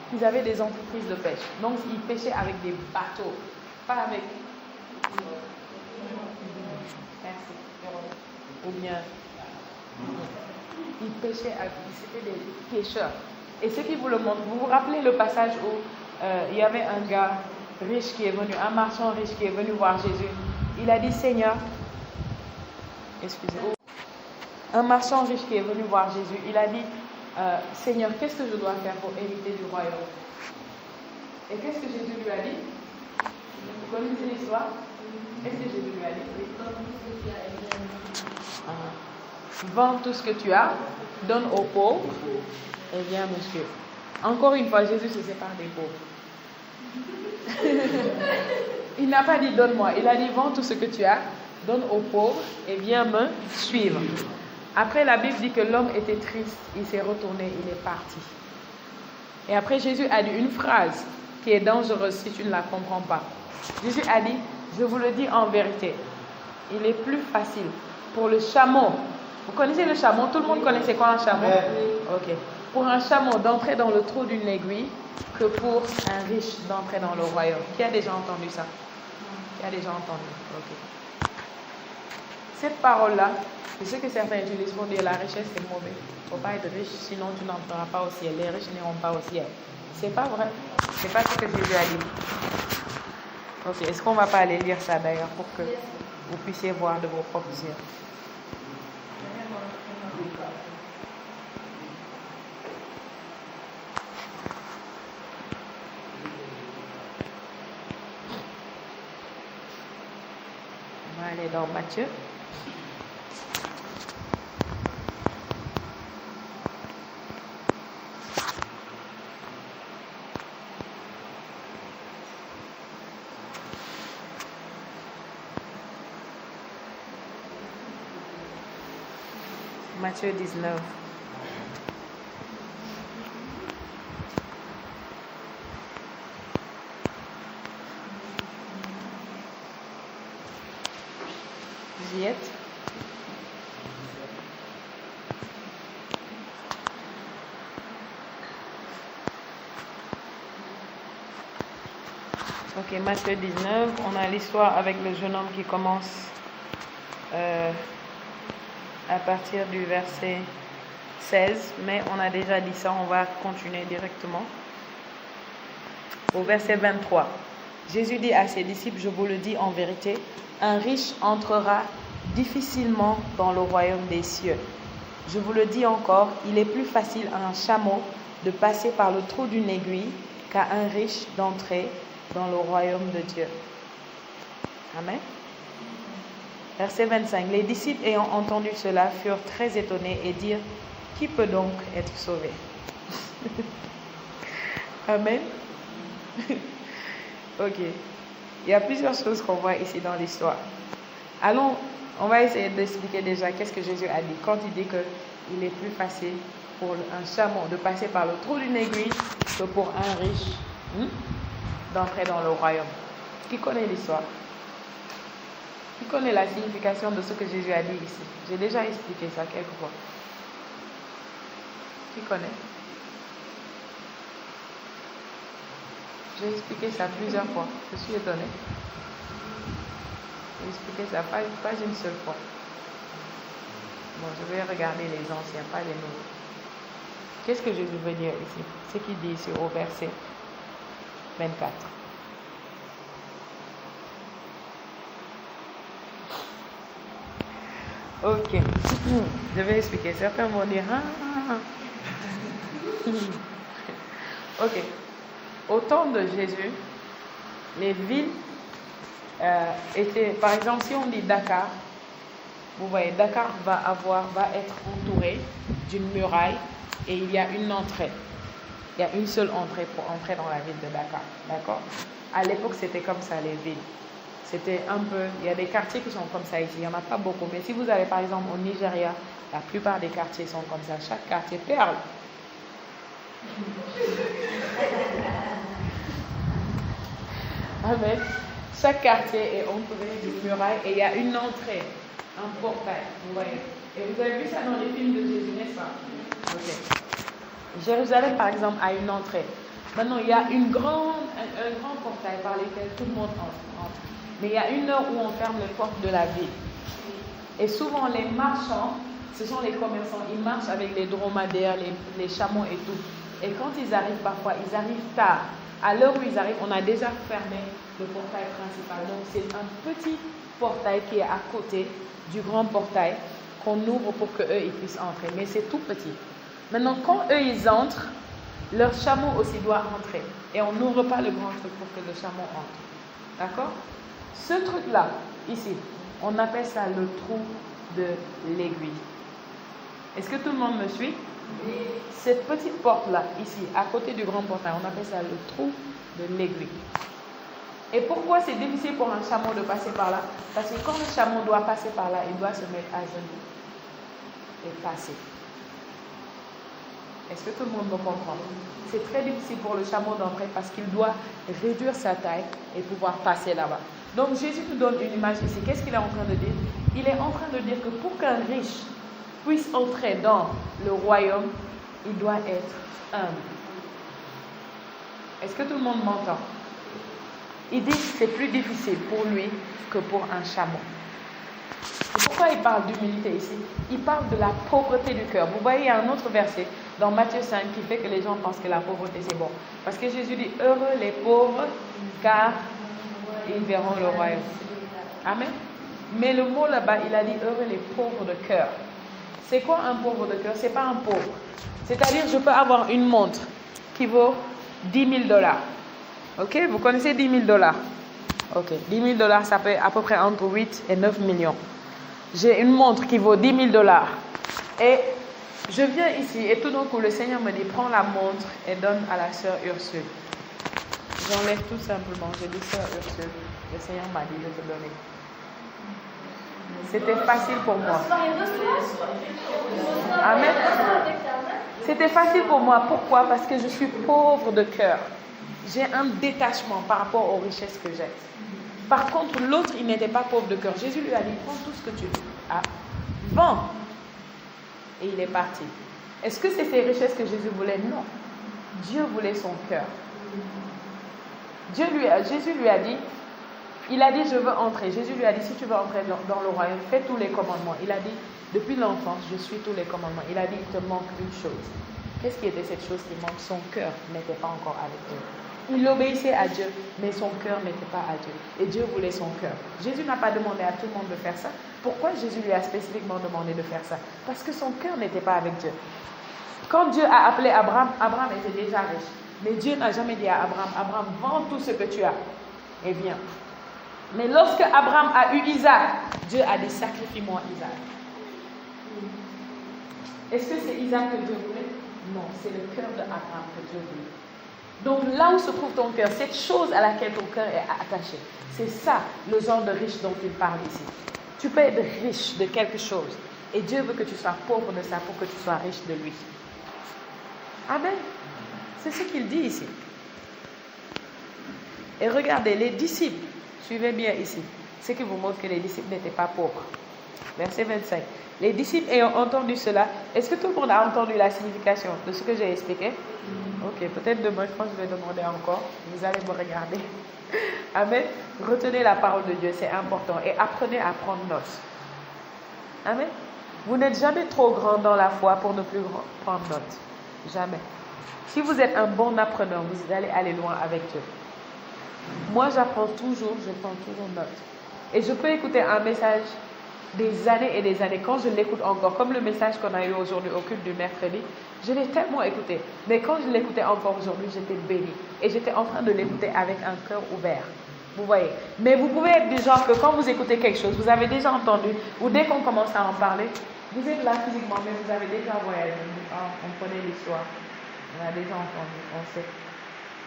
qu'ils avaient des entreprises de pêche. Donc, ils pêchaient avec des bateaux, pas avec... Merci. Ou bien... Ils pêchaient avec... C'était des pêcheurs. Et ce qui vous le montre, vous vous rappelez le passage où il y avait un gars riche qui est venu, un marchand riche qui est venu voir Jésus. Il a dit, Seigneur... Excusez-moi. Un marchand riche qui est venu voir Jésus, il a dit, Seigneur, qu'est-ce que je dois faire pour hériter du royaume? Et qu'est-ce que Jésus lui a dit? Vous connaissez l'histoire? Qu'est-ce que Jésus lui a dit? vends tout ce que tu as, donne aux pauvres et viens me suivre. Encore une fois, Jésus se sépare des pauvres. Il n'a pas dit donne-moi, il a dit vends tout ce que tu as, donne aux pauvres et viens me suivre. Après, la Bible dit que l'homme était triste, il s'est retourné, il est parti. Et après, Jésus a dit une phrase qui est dangereuse si tu ne la comprends pas. Jésus a dit, je vous le dis en vérité, il est plus facile pour le chameau. Vous connaissez le chameau? Tout le monde connaissait quoi un chameau? Ok. Pour un chameau d'entrer dans le trou d'une aiguille que pour un riche d'entrer dans le royaume. Qui a déjà entendu ça? Qui a déjà entendu? Ok. Cette parole-là, je sais que certains utilisent pour dire la richesse c'est mauvais. Il ne faut pas être riche, sinon tu n'entreras pas au ciel. Les riches n'iront pas au ciel. C'est pas vrai. C'est pas ce que Jésus a dit. Ok, est-ce qu'on ne va pas aller lire ça d'ailleurs pour que vous puissiez voir de vos propres yeux? On va aller dans Matthieu. Matthieu 19. Vous y êtes? Ok, Matthieu 19, on a l'histoire avec le jeune homme qui commence à partir du verset 16, mais on a déjà dit ça, on va continuer directement. Au verset 23, Jésus dit à ses disciples, je vous le dis en vérité, un riche entrera difficilement dans le royaume des cieux. Je vous le dis encore, il est plus facile à un chameau de passer par le trou d'une aiguille qu'à un riche d'entrer dans le royaume de Dieu. Amen. Verset 25. Les disciples ayant entendu cela furent très étonnés et dirent, qui peut donc être sauvé? Amen. Ok. Il y a plusieurs choses qu'on voit ici dans l'histoire. Allons, on va essayer d'expliquer déjà qu'est-ce que Jésus a dit quand il dit qu'il est plus facile pour un chameau de passer par le trou d'une aiguille que pour un riche d'entrer dans le royaume. Qui connaît l'histoire? Qui connaît la signification de ce que Jésus a dit ici? J'ai déjà expliqué ça quelques fois. Qui connaît? J'ai expliqué ça plusieurs fois. Je suis étonnée. J'ai expliqué ça pas une seule fois. Bon, je vais regarder les anciens, pas les nouveaux. Qu'est-ce que Jésus veut dire ici? Ce qu'il dit ici au verset 24. Ok. Je vais expliquer. Certains vont dire Ok. Au temps de Jésus, les villes étaient, par exemple, si on dit Dakar, vous voyez, Dakar va être entouré d'une muraille et il y a une entrée. Il y a une seule entrée pour entrer dans la ville de Dakar. D'accord? À l'époque, c'était comme ça, les villes. C'était un peu, il y a des quartiers qui sont comme ça ici, il n'y en a pas beaucoup. Mais si vous allez par exemple au Nigeria, la plupart des quartiers sont comme ça. Chaque quartier perle. Amen. Chaque quartier est entouré d'une muraille et il y a une entrée, un portail. Vous voyez. Et vous avez vu ça dans les films de Jésus, n'est-ce pas? Ok. Jérusalem, par exemple, a une entrée. Maintenant, il y a un grand portail par lequel tout le monde entre. Mais il y a une heure où on ferme les portes de la ville. Et souvent, les marchands, ce sont les commerçants, ils marchent avec les dromadaires, les chameaux et tout. Et quand ils arrivent parfois, ils arrivent tard. À l'heure où ils arrivent, on a déjà fermé le portail principal. Donc, c'est un petit portail qui est à côté du grand portail qu'on ouvre pour qu'eux, ils puissent entrer. Mais c'est tout petit. Maintenant, quand eux, ils entrent, leur chameau aussi doit entrer. Et on n'ouvre pas le grand truc pour que le chameau entre. D'accord? Ce truc-là, ici, on appelle ça le trou de l'aiguille. Est-ce que tout le monde me suit? Cette petite porte-là, ici, à côté du grand portail, on appelle ça le trou de l'aiguille. Et pourquoi c'est difficile pour un chameau de passer par là? Parce que quand le chameau doit passer par là, il doit se mettre à genoux et passer. Est-ce que tout le monde me comprend? C'est très difficile pour le chameau d'entrer parce qu'il doit réduire sa taille et pouvoir passer là-bas. Donc Jésus nous donne une image ici. Qu'est-ce qu'il est en train de dire? Il est en train de dire que pour qu'un riche puisse entrer dans le royaume, il doit être humble. Est-ce que tout le monde m'entend? Il dit que c'est plus difficile pour lui que pour un chameau. Et pourquoi il parle d'humilité ici? Il parle de la pauvreté du cœur. Vous voyez, il y a un autre verset dans Matthieu 5 qui fait que les gens pensent que la pauvreté c'est bon. Parce que Jésus dit, heureux les pauvres, car ils verront le royaume. Amen. Mais le mot là-bas, il a dit heureux les pauvres de cœur. C'est quoi un pauvre de cœur? C'est pas un pauvre. C'est-à-dire, je peux avoir une montre qui vaut 10 000 $. Ok? Vous connaissez 10 000 $? Ok. 10 000 $, ça fait à peu près entre 8 et 9 millions. J'ai une montre qui vaut 10 000 $. Et je viens ici et tout d'un coup, le Seigneur me dit, prends la montre et donne à la sœur Ursule. J'enlève tout simplement. Je dis, sœur Ursule, le Seigneur m'a dit de te donner. C'était facile pour moi. Amen. C'était facile pour moi. Pourquoi? Parce que je suis pauvre de cœur. J'ai un détachement par rapport aux richesses que j'ai. Par contre, l'autre, il n'était pas pauvre de cœur. Jésus lui a dit, prends tout ce que tu as, vends. Et il est parti. Est-ce que c'est ces richesses que Jésus voulait? Non. Dieu voulait son cœur. Jésus lui a dit, il a dit, je veux entrer. Jésus lui a dit, si tu veux entrer dans le royaume, fais tous les commandements. Il a dit, depuis l'enfance, je suis tous les commandements. Il a dit, il te manque une chose. Qu'est-ce qui était cette chose qui manque? Son cœur n'était pas encore avec Dieu. Il obéissait à Dieu, mais son cœur n'était pas à Dieu. Et Dieu voulait son cœur. Jésus n'a pas demandé à tout le monde de faire ça. Pourquoi Jésus lui a spécifiquement demandé de faire ça? Parce que son cœur n'était pas avec Dieu. Quand Dieu a appelé Abraham, Abraham était déjà riche. Mais Dieu n'a jamais dit à Abraham, Abraham, vends tout ce que tu as et viens. Mais lorsque Abraham a eu Isaac, Dieu a dit, sacrifie-moi Isaac. Est-ce que c'est Isaac que Dieu voulait? Non, c'est le cœur d'Abraham que Dieu voulait. Donc là où se trouve ton cœur, cette chose à laquelle ton cœur est attaché, c'est ça le genre de riche dont il parle ici. Tu peux être riche de quelque chose et Dieu veut que tu sois pauvre de ça pour que tu sois riche de lui. Amen. C'est ce qu'il dit ici. Et regardez, les disciples, suivez bien ici, ce qui vous montre que les disciples n'étaient pas pauvres. Verset 25. Les disciples ayant entendu cela, est-ce que tout le monde a entendu la signification de ce que j'ai expliqué? Ok, peut-être demain, je pense que je vais demander encore. Vous allez me regarder. Amen. Retenez la parole de Dieu, c'est important. Et apprenez à prendre note. Amen. Vous n'êtes jamais trop grand dans la foi pour ne plus prendre note. Jamais. Si vous êtes un bon appreneur, vous allez aller loin avec Dieu. Moi, j'apprends toujours, je prends toujours note. Et je peux écouter un message des années et des années. Quand je l'écoute encore, comme le message qu'on a eu aujourd'hui au culte du mercredi, je l'ai tellement écouté. Mais quand je l'écoutais encore aujourd'hui, j'étais bénie. Et j'étais en train de l'écouter avec un cœur ouvert. Vous voyez. Mais vous pouvez être du genre que quand vous écoutez quelque chose, vous avez déjà entendu, ou dès qu'on commence à en parler, vous êtes là physiquement, mais vous avez déjà voyagé. On connaît l'histoire. On a déjà entendu, on sait.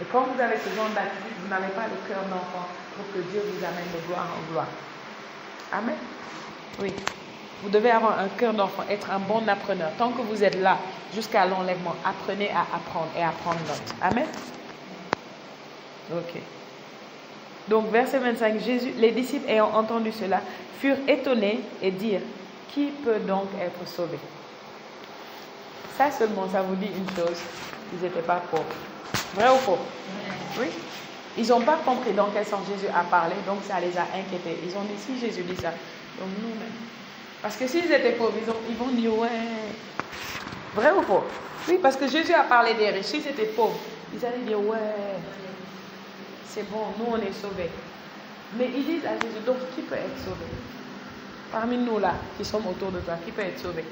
Et quand vous avez ce genre d'attitude, vous n'avez pas le cœur d'enfant pour que Dieu vous amène de gloire en gloire. Amen. Oui. Vous devez avoir un cœur d'enfant, être un bon appreneur. Tant que vous êtes là, jusqu'à l'enlèvement, apprenez à apprendre et à prendre note. Amen. Ok. Donc, verset 25, les disciples ayant entendu cela, furent étonnés et dirent, qui peut donc être sauvé? Ça seulement, ça vous dit une chose, ils n'étaient pas pauvres. Vrai ou faux? Oui. Ils n'ont pas compris dans quel sens Jésus a parlé, donc ça les a inquiétés. Ils ont dit, si Jésus dit ça, donc nous-mêmes. Parce que s'ils étaient pauvres, ils vont dire, ouais. Vrai ou faux? Oui, parce que Jésus a parlé des riches. S'ils étaient pauvres, ils allaient dire, ouais, c'est bon, nous on est sauvés. Mais ils disent à Jésus, donc qui peut être sauvé? Parmi nous là, qui sommes autour de toi, qui peut être sauvé?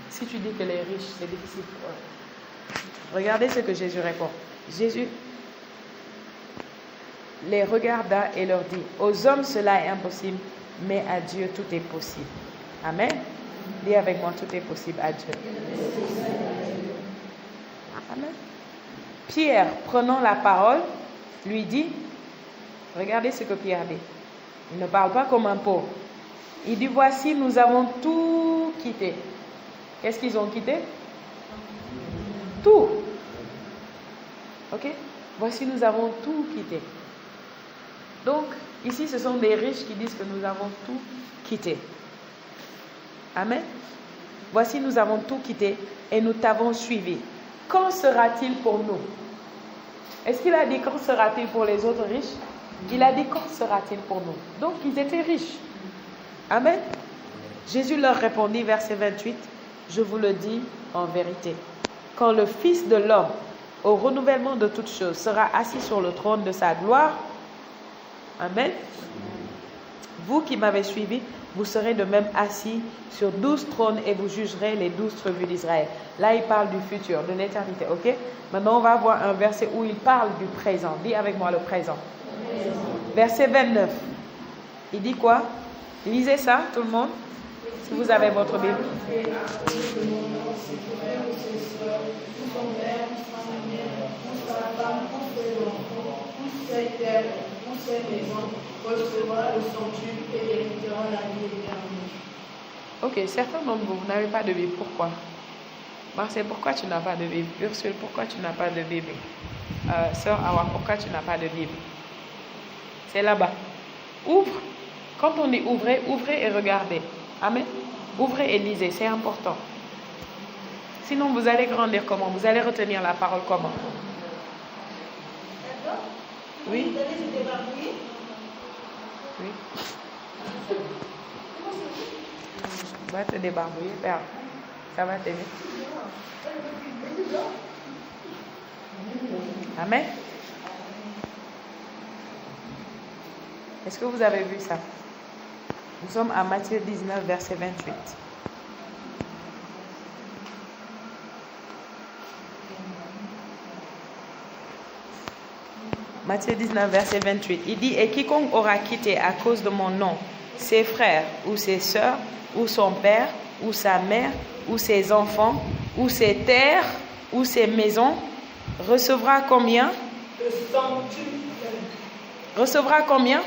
Si tu dis que les riches, c'est difficile pour eux. Regardez ce que Jésus répond. Jésus les regarda et leur dit, aux hommes cela est impossible, mais à Dieu tout est possible. Amen. Dis avec moi, tout est possible à Dieu. Amen. Pierre, prenant la parole, lui dit, regardez ce que Pierre dit. Il ne parle pas comme un pauvre. Il dit, voici, nous avons tout quitté. Qu'est-ce qu'ils ont quitté? Tout. Ok? Voici, nous avons tout quitté. Donc, ici, ce sont des riches qui disent que nous avons tout quitté. Amen. Voici, nous avons tout quitté et nous t'avons suivi. Quand sera-t-il pour nous? Est-ce qu'il a dit quand sera-t-il pour les autres riches? Il a dit quand sera-t-il pour nous? Donc, ils étaient riches. Amen. Jésus leur répondit, verset 28, je vous le dis en vérité. Quand le Fils de l'homme, au renouvellement de toutes choses, sera assis sur le trône de sa gloire, amen, vous qui m'avez suivi, vous serez de même assis sur 12 trônes et vous jugerez les 12 tribus d'Israël. Là, il parle du futur, de l'éternité, ok? Maintenant, on va voir un verset où il parle du présent. Dis avec moi le présent. Verset 29. Il dit quoi? Lisez ça, tout le monde, si vous avez votre Bible. Ok, certains d'entre vous, vous n'avez pas de Bible. Pourquoi? Marcel, pourquoi tu n'as pas de Bible? Ursule, pourquoi tu n'as pas de Bible? Sœur Awa, pourquoi tu n'as pas de Bible? C'est là-bas. Ouvre. Quand on dit ouvrez, ouvrez et regardez. Amen. Ouvrez et lisez, c'est important. Sinon, vous allez grandir comment? Vous allez retenir la parole comment? Oui. Oui. Va te débarbouiller, père. Ça va t'aider. Amen. Est-ce que vous avez vu ça? Nous sommes à Matthieu 19, verset 28. Matthieu 19, verset 28. Il dit, et quiconque aura quitté à cause de mon nom ses frères ou ses sœurs, ou son père, ou sa mère, ou ses enfants, ou ses terres, ou ses maisons, recevra combien? Recevra combien?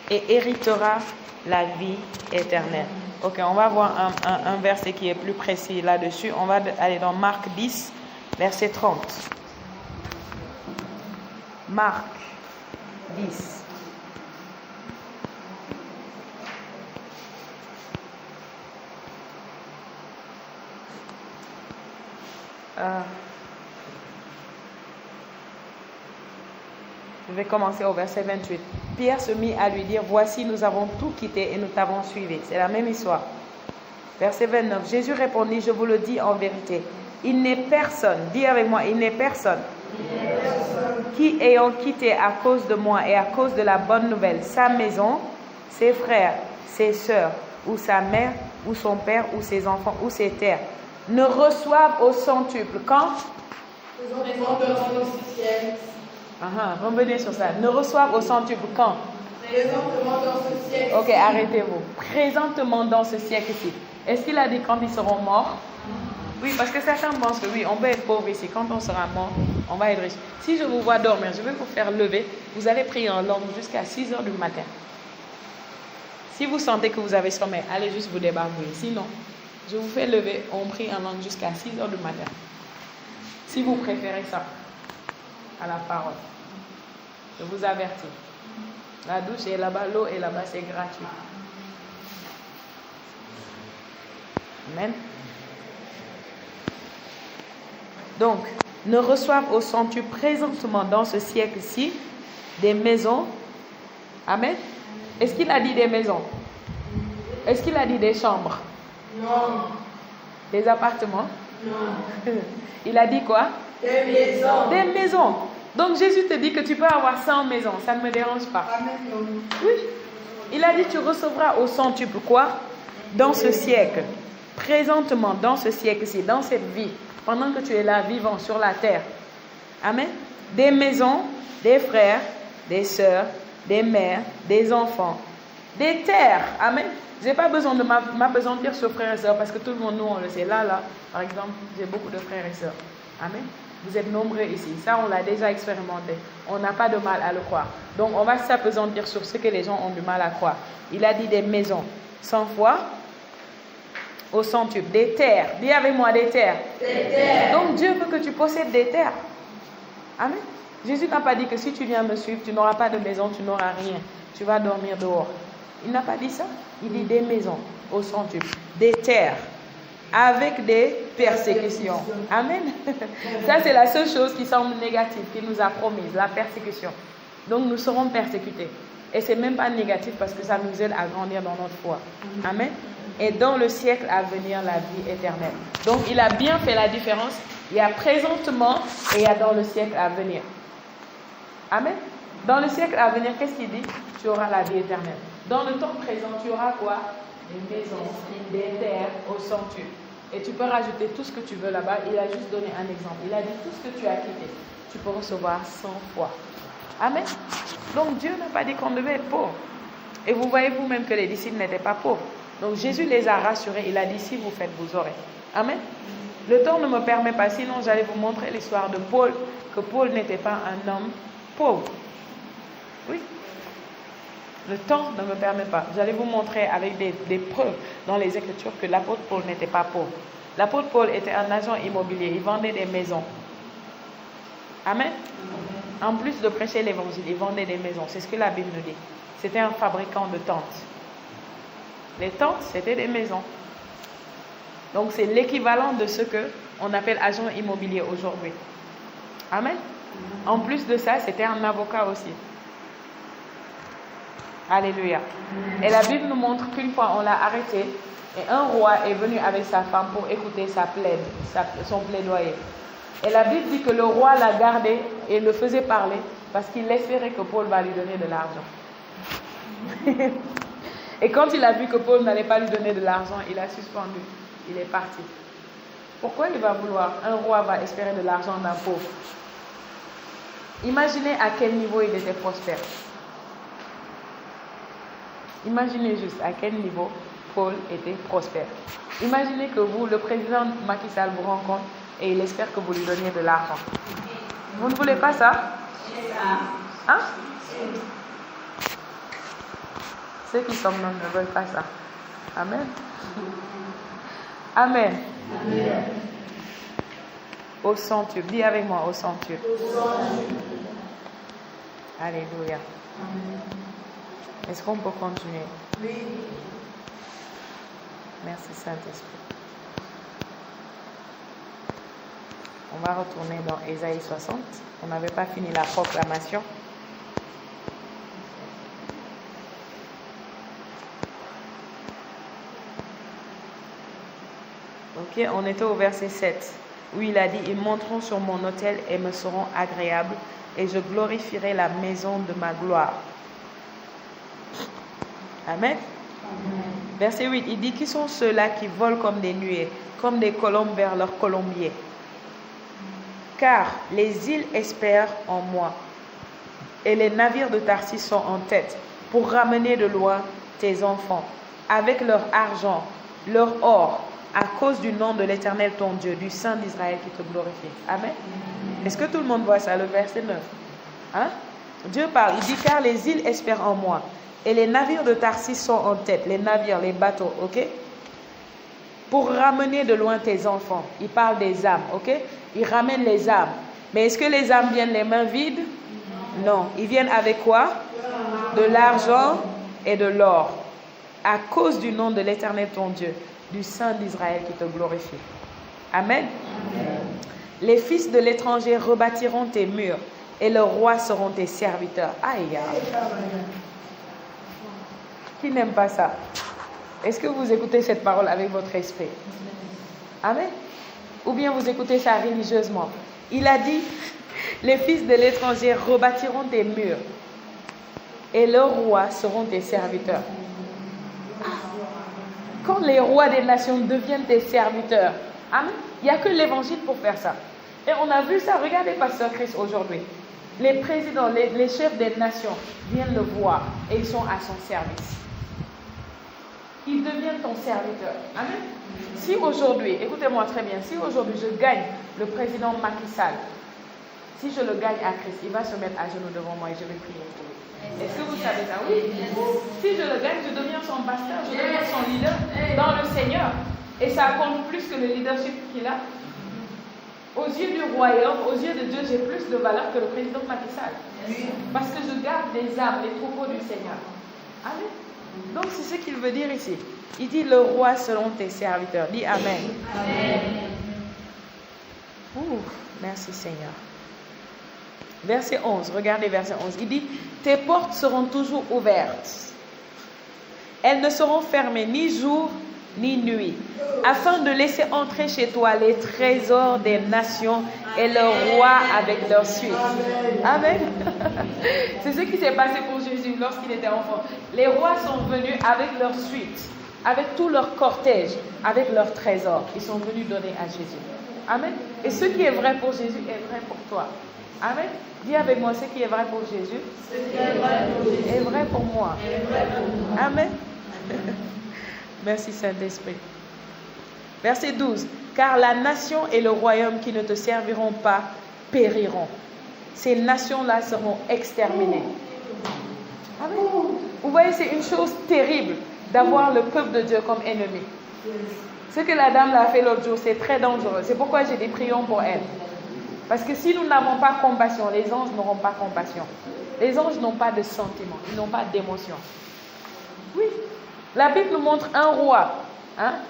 Et héritera la vie éternelle. Ok, on va voir un verset qui est plus précis là-dessus. On va aller dans Marc 10, verset 30. Marc 10. Je vais commencer au verset 28. Pierre se mit à lui dire, voici, nous avons tout quitté et nous t'avons suivi. C'est la même histoire. Verset 29. Jésus répondit, je vous le dis en vérité, il n'est personne, dis avec moi, il n'est personne qui, ayant quitté à cause de moi et à cause de la bonne nouvelle sa maison, ses frères, ses sœurs, ou sa mère, ou son père, ou ses enfants, ou ses terres, ne reçoivent au centuple. Quand? Revenez sur ça. Ne reçoivent au centuple quand? Présentement dans ce siècle. Ok, arrêtez-vous. Présentement dans ce siècle-ci. Est-ce qu'il a dit quand ils seront morts? Oui, parce que certains pensent que oui, on peut être pauvre ici. Quand on sera mort, on va être riche. Si je vous vois dormir, je vais vous faire lever. Vous allez prier en langue jusqu'à 6 heures du matin. Si vous sentez que vous avez sommeil, allez juste vous débarbouiller. Sinon, je vous fais lever, on prie en langue jusqu'à 6 heures du matin. Si vous préférez ça à la parole. Je vous avertis. La douche est là-bas, l'eau est là-bas, c'est gratuit. Amen. Donc, ne reçoivent au centuple présentement dans ce siècle-ci des maisons. Amen. Est-ce qu'il a dit des maisons? Est-ce qu'il a dit des chambres? Non. Des appartements? Non. Il a dit quoi? Des maisons. Des maisons. Donc Jésus te dit que tu peux avoir 100 maisons. Ça ne me dérange pas. Amen. Oui. Il a dit tu recevras au centuple quoi? Dans ce siècle. Présentement, dans ce siècle-ci, dans cette vie, pendant que tu es là vivant sur la terre. Amen. Des maisons, des frères, des sœurs, des mères, des enfants, des terres. Amen. Je n'ai pas besoin de m'apesantir sur frères et sœurs parce que tout le monde, nous, on le sait. Là, par exemple, j'ai beaucoup de frères et sœurs. Amen. Vous êtes nombreux ici. Ça, on l'a déjà expérimenté. On n'a pas de mal à le croire. Donc, on va s'apesantir sur ce que les gens ont du mal à croire. Il a dit des maisons, 100 fois, au centuple. Des terres. Dis avec moi, des terres. Des terres. Donc, Dieu veut que tu possèdes des terres. Amen. Jésus n'a pas dit que si tu viens me suivre, tu n'auras pas de maison, tu n'auras rien. Tu vas dormir dehors. Il n'a pas dit ça. Il dit des maisons au centuple, des terres, avec des persécutions. Amen. Ça, c'est la seule chose qui semble négative, qu'il nous a promise, la persécution. Donc, nous serons persécutés. Et ce n'est même pas négatif parce que ça nous aide à grandir dans notre foi. Amen. Et dans le siècle à venir, la vie éternelle. Donc, il a bien fait la différence. Il y a présentement et il y a dans le siècle à venir. Amen. Dans le siècle à venir, qu'est-ce qu'il dit? Tu auras la vie éternelle. Dans le temps présent, tu auras quoi? Des maisons, des terres au centuple. Et tu peux rajouter tout ce que tu veux là-bas. Il a juste donné un exemple. Il a dit tout ce que tu as quitté, tu peux recevoir 100 fois. Amen. Donc Dieu n'a pas dit qu'on devait être pauvre. Et vous voyez vous-même que les disciples n'étaient pas pauvres. Donc Jésus les a rassurés. Il a dit si vous faites, vous aurez. Amen. Le temps ne me permet pas. Sinon, j'allais vous montrer l'histoire de Paul. Que Paul n'était pas un homme pauvre. Oui. Le temps ne me permet pas. J'allais vous montrer avec des preuves dans les Écritures que l'apôtre Paul n'était pas pauvre. L'apôtre Paul était un agent immobilier. Il vendait des maisons. Amen. En plus de prêcher l'évangile, il vendait des maisons. C'est ce que la Bible nous dit. C'était un fabricant de tentes. Les tentes, c'était des maisons. Donc, c'est l'équivalent de ce qu'on appelle agent immobilier aujourd'hui. Amen. En plus de ça, c'était un avocat aussi. Alléluia. Et la Bible nous montre qu'une fois, on l'a arrêté et un roi est venu avec sa femme pour écouter son plaidoyer. Et la Bible dit que le roi l'a gardé et le faisait parler parce qu'il espérait que Paul va lui donner de l'argent. Et quand il a vu que Paul n'allait pas lui donner de l'argent, il a suspendu. Il est parti. Pourquoi il va vouloir? Un roi va espérer de l'argent d'un pauvre. Imaginez à quel niveau il était prospère. Imaginez juste à quel niveau Paul était prospère. Imaginez que vous, le président Macky Sall, vous rencontre et il espère que vous lui donniez de l'argent. Vous ne voulez pas ça? Hein? Ceux qui somnolent ne veulent pas ça. Amen. Amen. Amen. Au centuple. Dis avec moi, au centuple. Alléluia. Amen. Est-ce qu'on peut continuer? Oui. Merci Saint-Esprit. On va retourner dans Ésaïe 60. On n'avait pas fini la proclamation. Ok, on était au verset 7, où il a dit « Ils monteront sur mon autel et me seront agréables, et je glorifierai la maison de ma gloire. » Amen. Verset 8, il dit « Qui sont ceux-là qui volent comme des nuées, comme des colombes vers leur colombier? Car les îles espèrent en moi, et les navires de Tarsis sont en tête, pour ramener de loin tes enfants, avec leur argent, leur or, à cause du nom de l'Éternel ton Dieu, du Saint d'Israël qui te glorifie. » Amen. Est-ce que tout le monde voit ça, le verset 9? Hein? Dieu parle, il dit « Car les îles espèrent en moi, et les navires de Tarsis sont en tête. » Les navires, les bateaux, ok? Pour ramener de loin tes enfants. Il parle des âmes, ok? Il ramène les âmes. Mais est-ce que les âmes viennent les mains vides? Non. Ils viennent avec quoi? De l'argent et de l'or. À cause du nom de l'Éternel ton Dieu, du Saint d'Israël qui te glorifie. Amen. Amen. Les fils de l'étranger rebâtiront tes murs et leurs rois seront tes serviteurs. Aïe. Qui n'aime pas ça? Est-ce que vous écoutez cette parole avec votre esprit? Amen. Ou bien vous écoutez ça religieusement? Il a dit, les fils de l'étranger rebâtiront tes murs et leurs rois seront tes serviteurs. Quand les rois des nations deviennent tes serviteurs, amen, il n'y a que l'évangile pour faire ça. Et on a vu ça, regardez Pasteur Chris aujourd'hui. Les présidents, les chefs des nations viennent le voir et ils sont à son service. il devient ton serviteur. Amen. Si aujourd'hui, écoutez-moi très bien, si aujourd'hui je gagne le président Macky Sall, si je le gagne à Christ, il va se mettre à genoux devant moi et je vais prier pour lui. Est-ce que vous savez ça? Oui. Si je le gagne, je deviens son pasteur, je deviens son leader dans le Seigneur. Et ça compte plus que le leadership qu'il a. Aux yeux du royaume, aux yeux de Dieu, j'ai plus de valeur que le président Macky Sall. Parce que je garde des âmes, les troupeaux du Seigneur. Amen. Donc c'est ce qu'il veut dire ici. Il dit le roi selon tes serviteurs. Dis Amen. Amen. Ouh, merci Seigneur. Verset 11, regardez verset 11. Il dit, tes portes seront toujours ouvertes. Elles ne seront fermées ni jour ni nuit, afin de laisser entrer chez toi les trésors des nations et leurs rois avec leur suite. Amen. C'est ce qui s'est passé pour Jésus lorsqu'il était enfant. Les rois sont venus avec leur suite, avec tout leur cortège, avec leurs trésors. Ils sont venus donner à Jésus. Amen. Et ce qui est vrai pour Jésus est vrai pour toi. Amen. Dis avec moi, ce qui est vrai pour Jésus est vrai pour moi. Amen. Merci Saint-Esprit. Verset 12. Car la nation et le royaume qui ne te serviront pas périront. Ces nations-là seront exterminées. Amen. Vous voyez, c'est une chose terrible d'avoir le peuple de Dieu comme ennemi. Ce que la dame l'a fait l'autre jour, c'est très dangereux. C'est pourquoi j'ai dit prions pour elle. Parce que si nous n'avons pas compassion, les anges n'auront pas compassion. Les anges n'ont pas de sentiments, ils n'ont pas d'émotion. Oui. La Bible nous montre un roi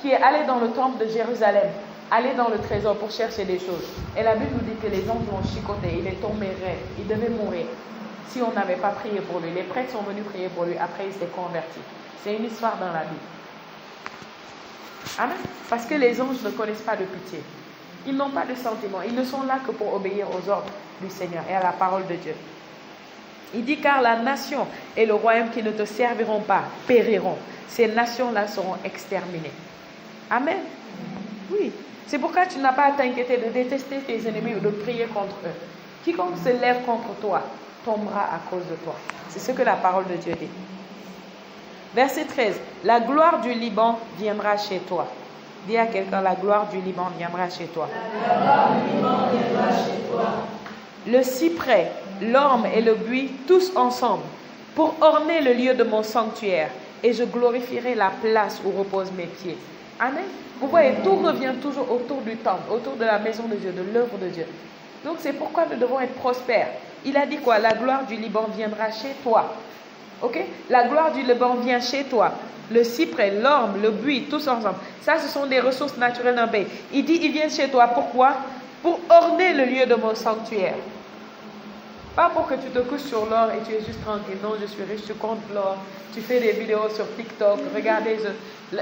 qui est allé dans le temple de Jérusalem, allé dans le trésor pour chercher des choses. Et la Bible nous dit que les anges l'ont chicoté, il est tombé raide, il devait mourir si on n'avait pas prié pour lui. Les prêtres sont venus prier pour lui, après il s'est converti. C'est une histoire dans la Bible. Amen. Parce que les anges ne connaissent pas de pitié. Ils n'ont pas de sentiments. Ils ne sont là que pour obéir aux ordres du Seigneur et à la parole de Dieu. Il dit car la nation et le royaume qui ne te serviront pas périront. Ces nations-là seront exterminées. Amen. Oui. C'est pourquoi tu n'as pas à t'inquiéter de détester tes ennemis ou de prier contre eux. Quiconque se lève contre toi tombera à cause de toi. C'est ce que la parole de Dieu dit. Verset 13. La gloire du Liban viendra chez toi. Dis à quelqu'un, la gloire du Liban viendra chez toi. La gloire du Liban viendra chez toi. Le cyprès, l'orme et le buis, tous ensemble, pour orner le lieu de mon sanctuaire, et je glorifierai la place où reposent mes pieds. Amen. Vous voyez, tout revient toujours autour du temple, autour de la maison de Dieu, de l'œuvre de Dieu. Donc c'est pourquoi nous devons être prospères. Il a dit quoi? La gloire du Liban viendra chez toi. Ok? La gloire du Liban vient chez toi. Le cyprès, l'orme, le buis, tous ensemble. Ça, ce sont des ressources naturelles d'un pays. Il dit, ils viennent chez toi. Pourquoi? Pour orner le lieu de mon sanctuaire. Pas pour que tu te couches sur l'or et tu es juste tranquille. Non, je suis riche, tu comptes l'or. Tu fais des vidéos sur TikTok. Regardez,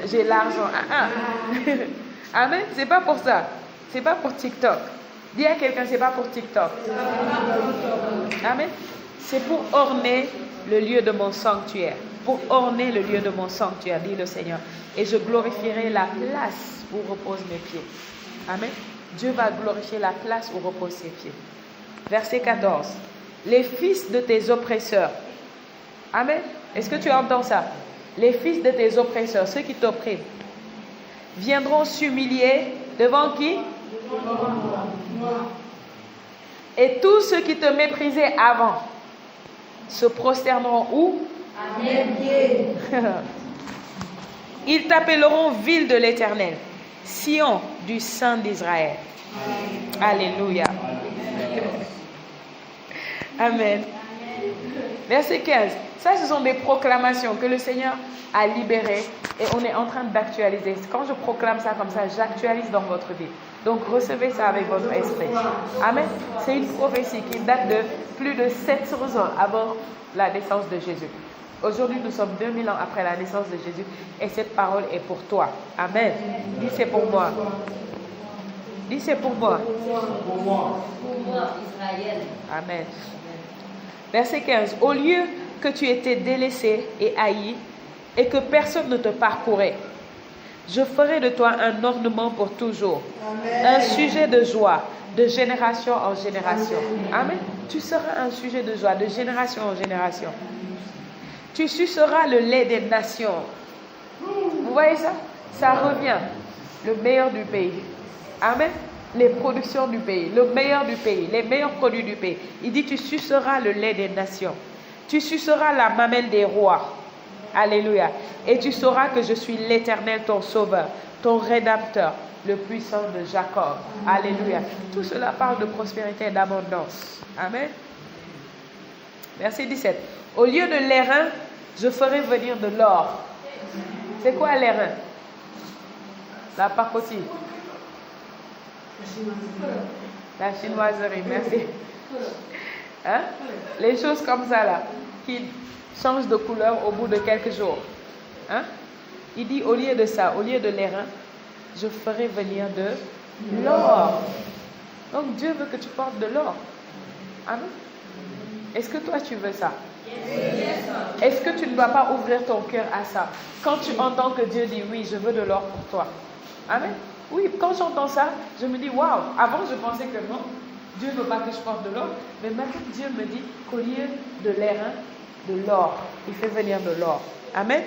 j'ai l'argent. Amen. C'est pas pour ça. C'est pas pour TikTok. Dis à quelqu'un, c'est pas pour TikTok. Amen. C'est pour orner le lieu de mon sanctuaire. Pour orner le lieu de mon sanctuaire, dit le Seigneur. Et je glorifierai la place où reposent mes pieds. Amen. Dieu va glorifier la place où reposent ses pieds. Verset 14. Les fils de tes oppresseurs. Amen. Est-ce que tu entends ça? Les fils de tes oppresseurs, ceux qui t'oppriment, viendront s'humilier devant qui? Et tous ceux qui te méprisaient avant se prosterneront où? À mes pieds. Ils t'appelleront ville de l'Éternel, Sion du Saint d'Israël. Alléluia. Amen. Verset 15. Ça, ce sont des proclamations que le Seigneur a libérées et on est en train d'actualiser. Quand je proclame ça comme ça, j'actualise dans votre vie. Donc, recevez ça avec votre esprit. Amen. C'est une prophétie qui date de plus de 700 ans avant la naissance de Jésus. Aujourd'hui, nous sommes 2000 ans après la naissance de Jésus et cette parole est pour toi. Amen. Dis c'est pour moi. Dis c'est pour moi. Pour moi, Israël. Amen. Verset 15. Au lieu que tu étais délaissé et haï et que personne ne te parcourait, je ferai de toi un ornement pour toujours. Amen. Un sujet de joie de génération en génération. Amen. Tu seras un sujet de joie de génération en génération. Tu suceras le lait des nations. voyez ça? Ça revient. Le meilleur du pays. Amen. Les productions du pays, le meilleur du pays, les meilleurs produits du pays. Il dit, tu suceras le lait des nations. Tu suceras la mamelle des rois. Alléluia. Et tu sauras que je suis l'Éternel, ton sauveur, ton rédempteur, le puissant de Jacob. Alléluia. Tout cela parle de prospérité et d'abondance. Amen. Verset 17. Au lieu de l'airain, je ferai venir de l'or. C'est quoi l'airain? La pacotille. La chinoiserie, merci. Hein? Les choses comme ça là, qui changent de couleur au bout de quelques jours. Hein? Il dit au lieu de ça, au lieu de l'airain, je ferai venir de l'or. Donc Dieu veut que tu portes de l'or. Amen. Est-ce que toi tu veux ça? Est-ce que tu ne dois pas ouvrir ton cœur à ça? Quand tu entends que Dieu dit oui, je veux de l'or pour toi. Amen. Oui, quand j'entends ça, je me dis waouh. Avant je pensais que non, Dieu ne veut pas que je porte de l'or. Mais maintenant Dieu me dit qu'au lieu de l'airain, de l'or. Il fait venir de l'or. Amen.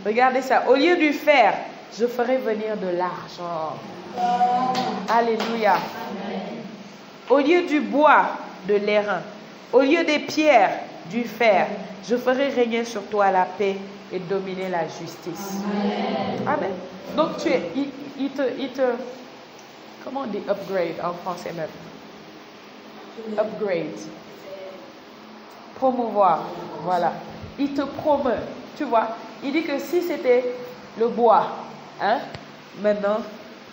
Regardez ça. Au lieu du fer, je ferai venir de l'argent. Alléluia. Au lieu du bois, de l'airain. Au lieu des pierres, du fer. Je ferai régner sur toi la paix et dominer la justice. Amen. Donc il te comment on dit upgrade en français même? Upgrade. Promouvoir. Voilà. Il te promeut. Tu vois, il dit que si c'était le bois, hein, maintenant,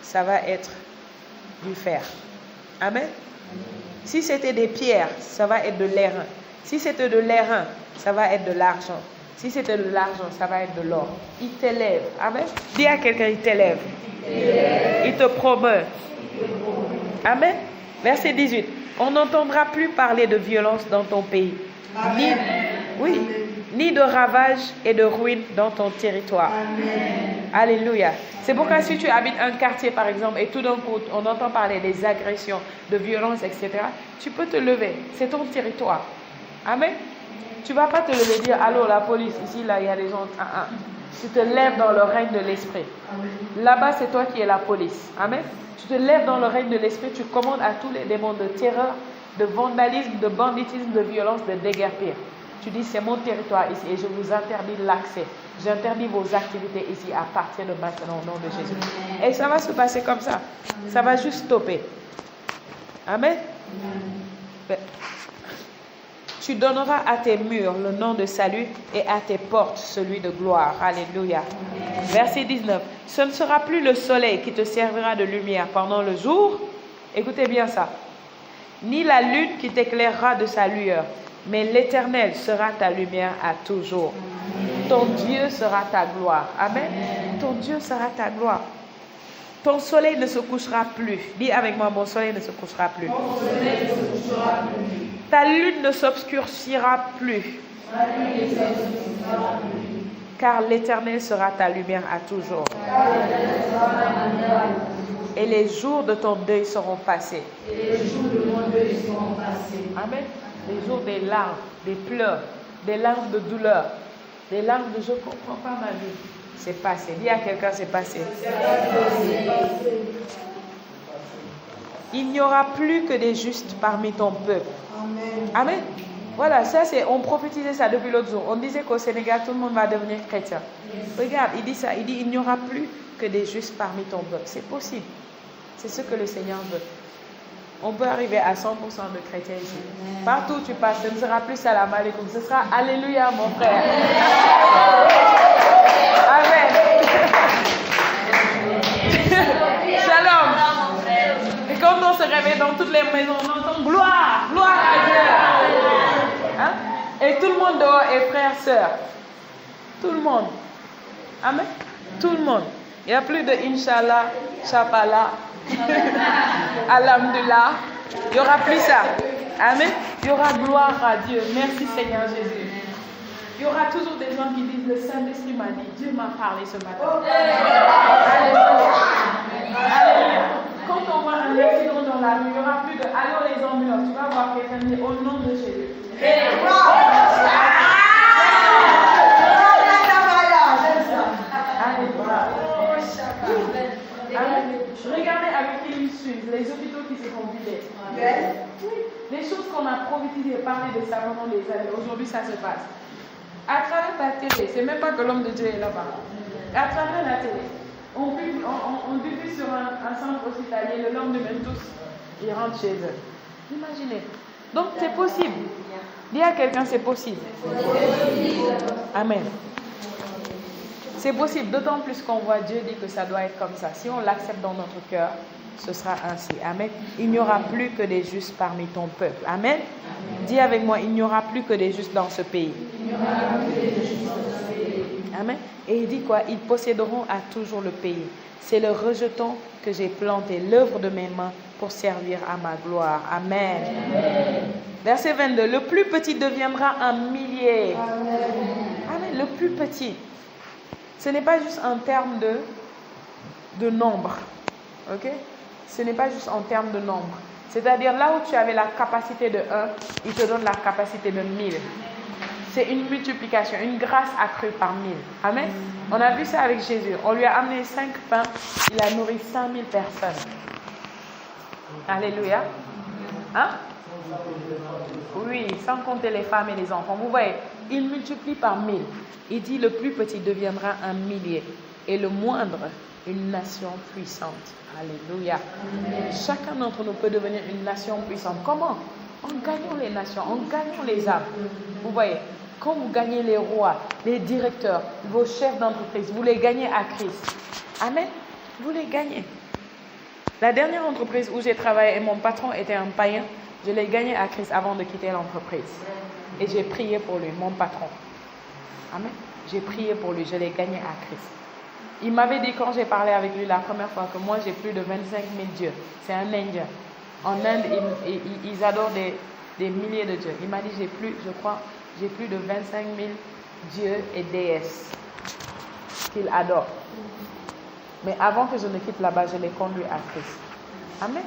ça va être du fer. Amen. Si c'était des pierres, ça va être de l'airain. Si c'était de l'airain, ça va être de l'argent. Si c'était de l'argent, ça va être de l'or. Il t'élève. Amen. Dis à quelqu'un, il t'élève. Il te promeut. Amen. Verset 18. On n'entendra plus parler de violence dans ton pays. Ni de ravages et de ruines dans ton territoire. Amen. Alléluia. C'est pourquoi si tu habites un quartier par exemple et tout d'un coup on entend parler des agressions, de violences, etc., tu peux te lever. C'est ton territoire. Amen. Tu ne vas pas te lever et dire allô la police, ici là il y a des gens. Tu te lèves dans le règne de l'esprit. Là-bas c'est toi qui es la police. Amen. Tu te lèves dans le règne de l'esprit, tu commandes à tous les démons de terreur, de vandalisme, de banditisme, de violence, de déguerpir. Tu dis c'est mon territoire ici et je vous interdis l'accès. J'interdis vos activités ici à partir de maintenant au nom de Jésus. Et ça va se passer comme ça. Ça va juste stopper. Amen. Tu donneras à tes murs le nom de salut et à tes portes celui de gloire. Alléluia. Verset 19. Ce ne sera plus le soleil qui te servira de lumière pendant le jour. Écoutez bien ça. Ni la lune qui t'éclairera de sa lueur. Mais l'Éternel sera ta lumière à toujours. Ton Dieu sera ta gloire. Amen. Ton Dieu sera ta gloire. Ton soleil ne se couchera plus. Dis avec moi, mon soleil ne se couchera plus. Ta lune ne s'obscurcira plus. Car l'Éternel sera ta lumière à toujours. Et les jours de ton deuil seront passés. Amen. Les jours des larmes, des pleurs, des larmes de douleur, des larmes de je ne comprends pas ma vie. C'est passé. Dis à quelqu'un, c'est passé. Il n'y aura plus que des justes parmi ton peuple. Amen. Voilà, ça c'est, on prophétisait ça depuis l'autre jour. On disait qu'au Sénégal, tout le monde va devenir chrétien. Regarde, il dit ça. Il dit, il n'y aura plus que des justes parmi ton peuple. C'est possible. C'est ce que le Seigneur veut. On peut arriver à 100% de chrétiens ici. Partout où tu passes, ce ne sera plus salam alaikum, ce sera alléluia mon frère. Amen. Shalom. Et comme on se réveille dans toutes les maisons, on entend gloire, gloire à Dieu. Hein? Et tout le monde dehors est frère, sœur. Tout le monde. Amen. Tout le monde. Il n'y a plus de Inch'Allah, Chapala. Alhamdulillah. Il n'y aura plus ça. Amen. Il y aura gloire à Dieu. Merci Seigneur Jésus. Il y aura toujours des gens qui disent le Saint-Esprit m'a dit, Dieu m'a parlé ce matin. Alléluia. Alléluia. Quand on voit un accident dans la rue, il n'y aura plus de allô les ambulances. Tu vas voir quelqu'un dire au nom de Jésus. Alléluia. Les choses qu'on a prophétisées et parlé de ça pendant des années, aujourd'hui ça se passe. À travers la télé, c'est même pas que l'homme de Dieu est là-bas. À travers la télé, on diffuse sur un centre hospitalier, le lendemain tous, ils rentrent chez eux. Imaginez. Donc c'est possible. Dis à quelqu'un, c'est possible. Amen. C'est possible, d'autant plus qu'on voit Dieu dit que ça doit être comme ça. Si on l'accepte dans notre cœur, ce sera ainsi. Amen. Il n'y aura plus que des justes parmi ton peuple. Amen. Dis avec moi, il n'y aura plus que des justes dans ce pays. Amen. Et il dit quoi? Ils posséderont à toujours le pays. C'est le rejeton que j'ai planté, l'œuvre de mes mains pour servir à ma gloire. Amen. Verset 22. Le plus petit deviendra un millier. Amen. Le plus petit. Ce n'est pas juste en termes de nombre. Ok? Ce n'est pas juste en termes de nombre. C'est-à-dire là où tu avais la capacité de 1, il te donne la capacité de 1000. C'est une multiplication, une grâce accrue par 1000. Amen. On a vu ça avec Jésus. On lui a amené 5 pains. Il a nourri 5000 personnes. Alléluia. Hein? Oui, sans compter les femmes et les enfants. Vous voyez, il multiplie par 1000. Il dit le plus petit deviendra un millier et le moindre une nation puissante. Alléluia. Chacun d'entre nous peut devenir une nation puissante. Comment? En gagnant les nations, en gagnant les âmes. Vous voyez, quand vous gagnez les rois, les directeurs, vos chefs d'entreprise, vous les gagnez à Christ. Amen. Vous les gagnez. La dernière entreprise où j'ai travaillé et mon patron était un païen, je l'ai gagné à Christ avant de quitter l'entreprise. Et j'ai prié pour lui, mon patron. Amen. J'ai prié pour lui, je l'ai gagné à Christ. Il m'avait dit quand j'ai parlé avec lui la première fois que moi j'ai plus de 25 000 dieux. C'est un Indien. En Inde, ils adorent des milliers de dieux. Il m'a dit j'ai plus de 25 000 dieux et déesses qu'il adore. Mais avant que je ne quitte là-bas, je l'ai conduit à Christ. Amen.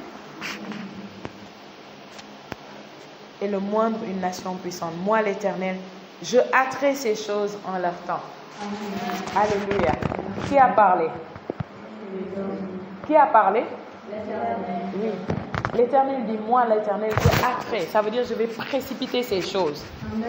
Et le moindre, une nation puissante. Moi, l'Éternel, je hâterai ces choses en leur temps. Alléluia. Qui a parlé? Qui a parlé? Oui. L'Éternel dit, moi l'Éternel, je hâterai. Ça veut dire, je vais précipiter ces choses.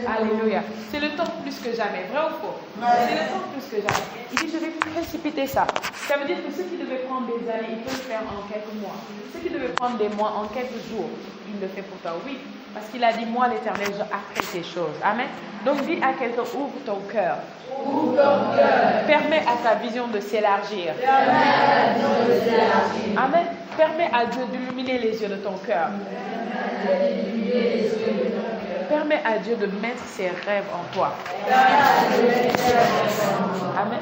Alléluia. C'est le temps plus que jamais. Vrai ou faux? C'est le temps plus que jamais. Il dit, je vais précipiter ça. Ça veut dire que ce qui devait prendre des années, il peut le faire en quelques mois. Ce qui devait prendre des mois, en quelques jours, il le fait pour toi. Oui. Parce qu'il a dit, moi l'Éternel, je hâterai ces choses. Amen. Donc dis à quelqu'un, ouvre ton cœur. Ouvre ton cœur. Permets à ta vision de s'élargir. Amen. Permets à Dieu d'illuminer les yeux de ton cœur. Permets à Dieu de mettre ses rêves en toi. Amen.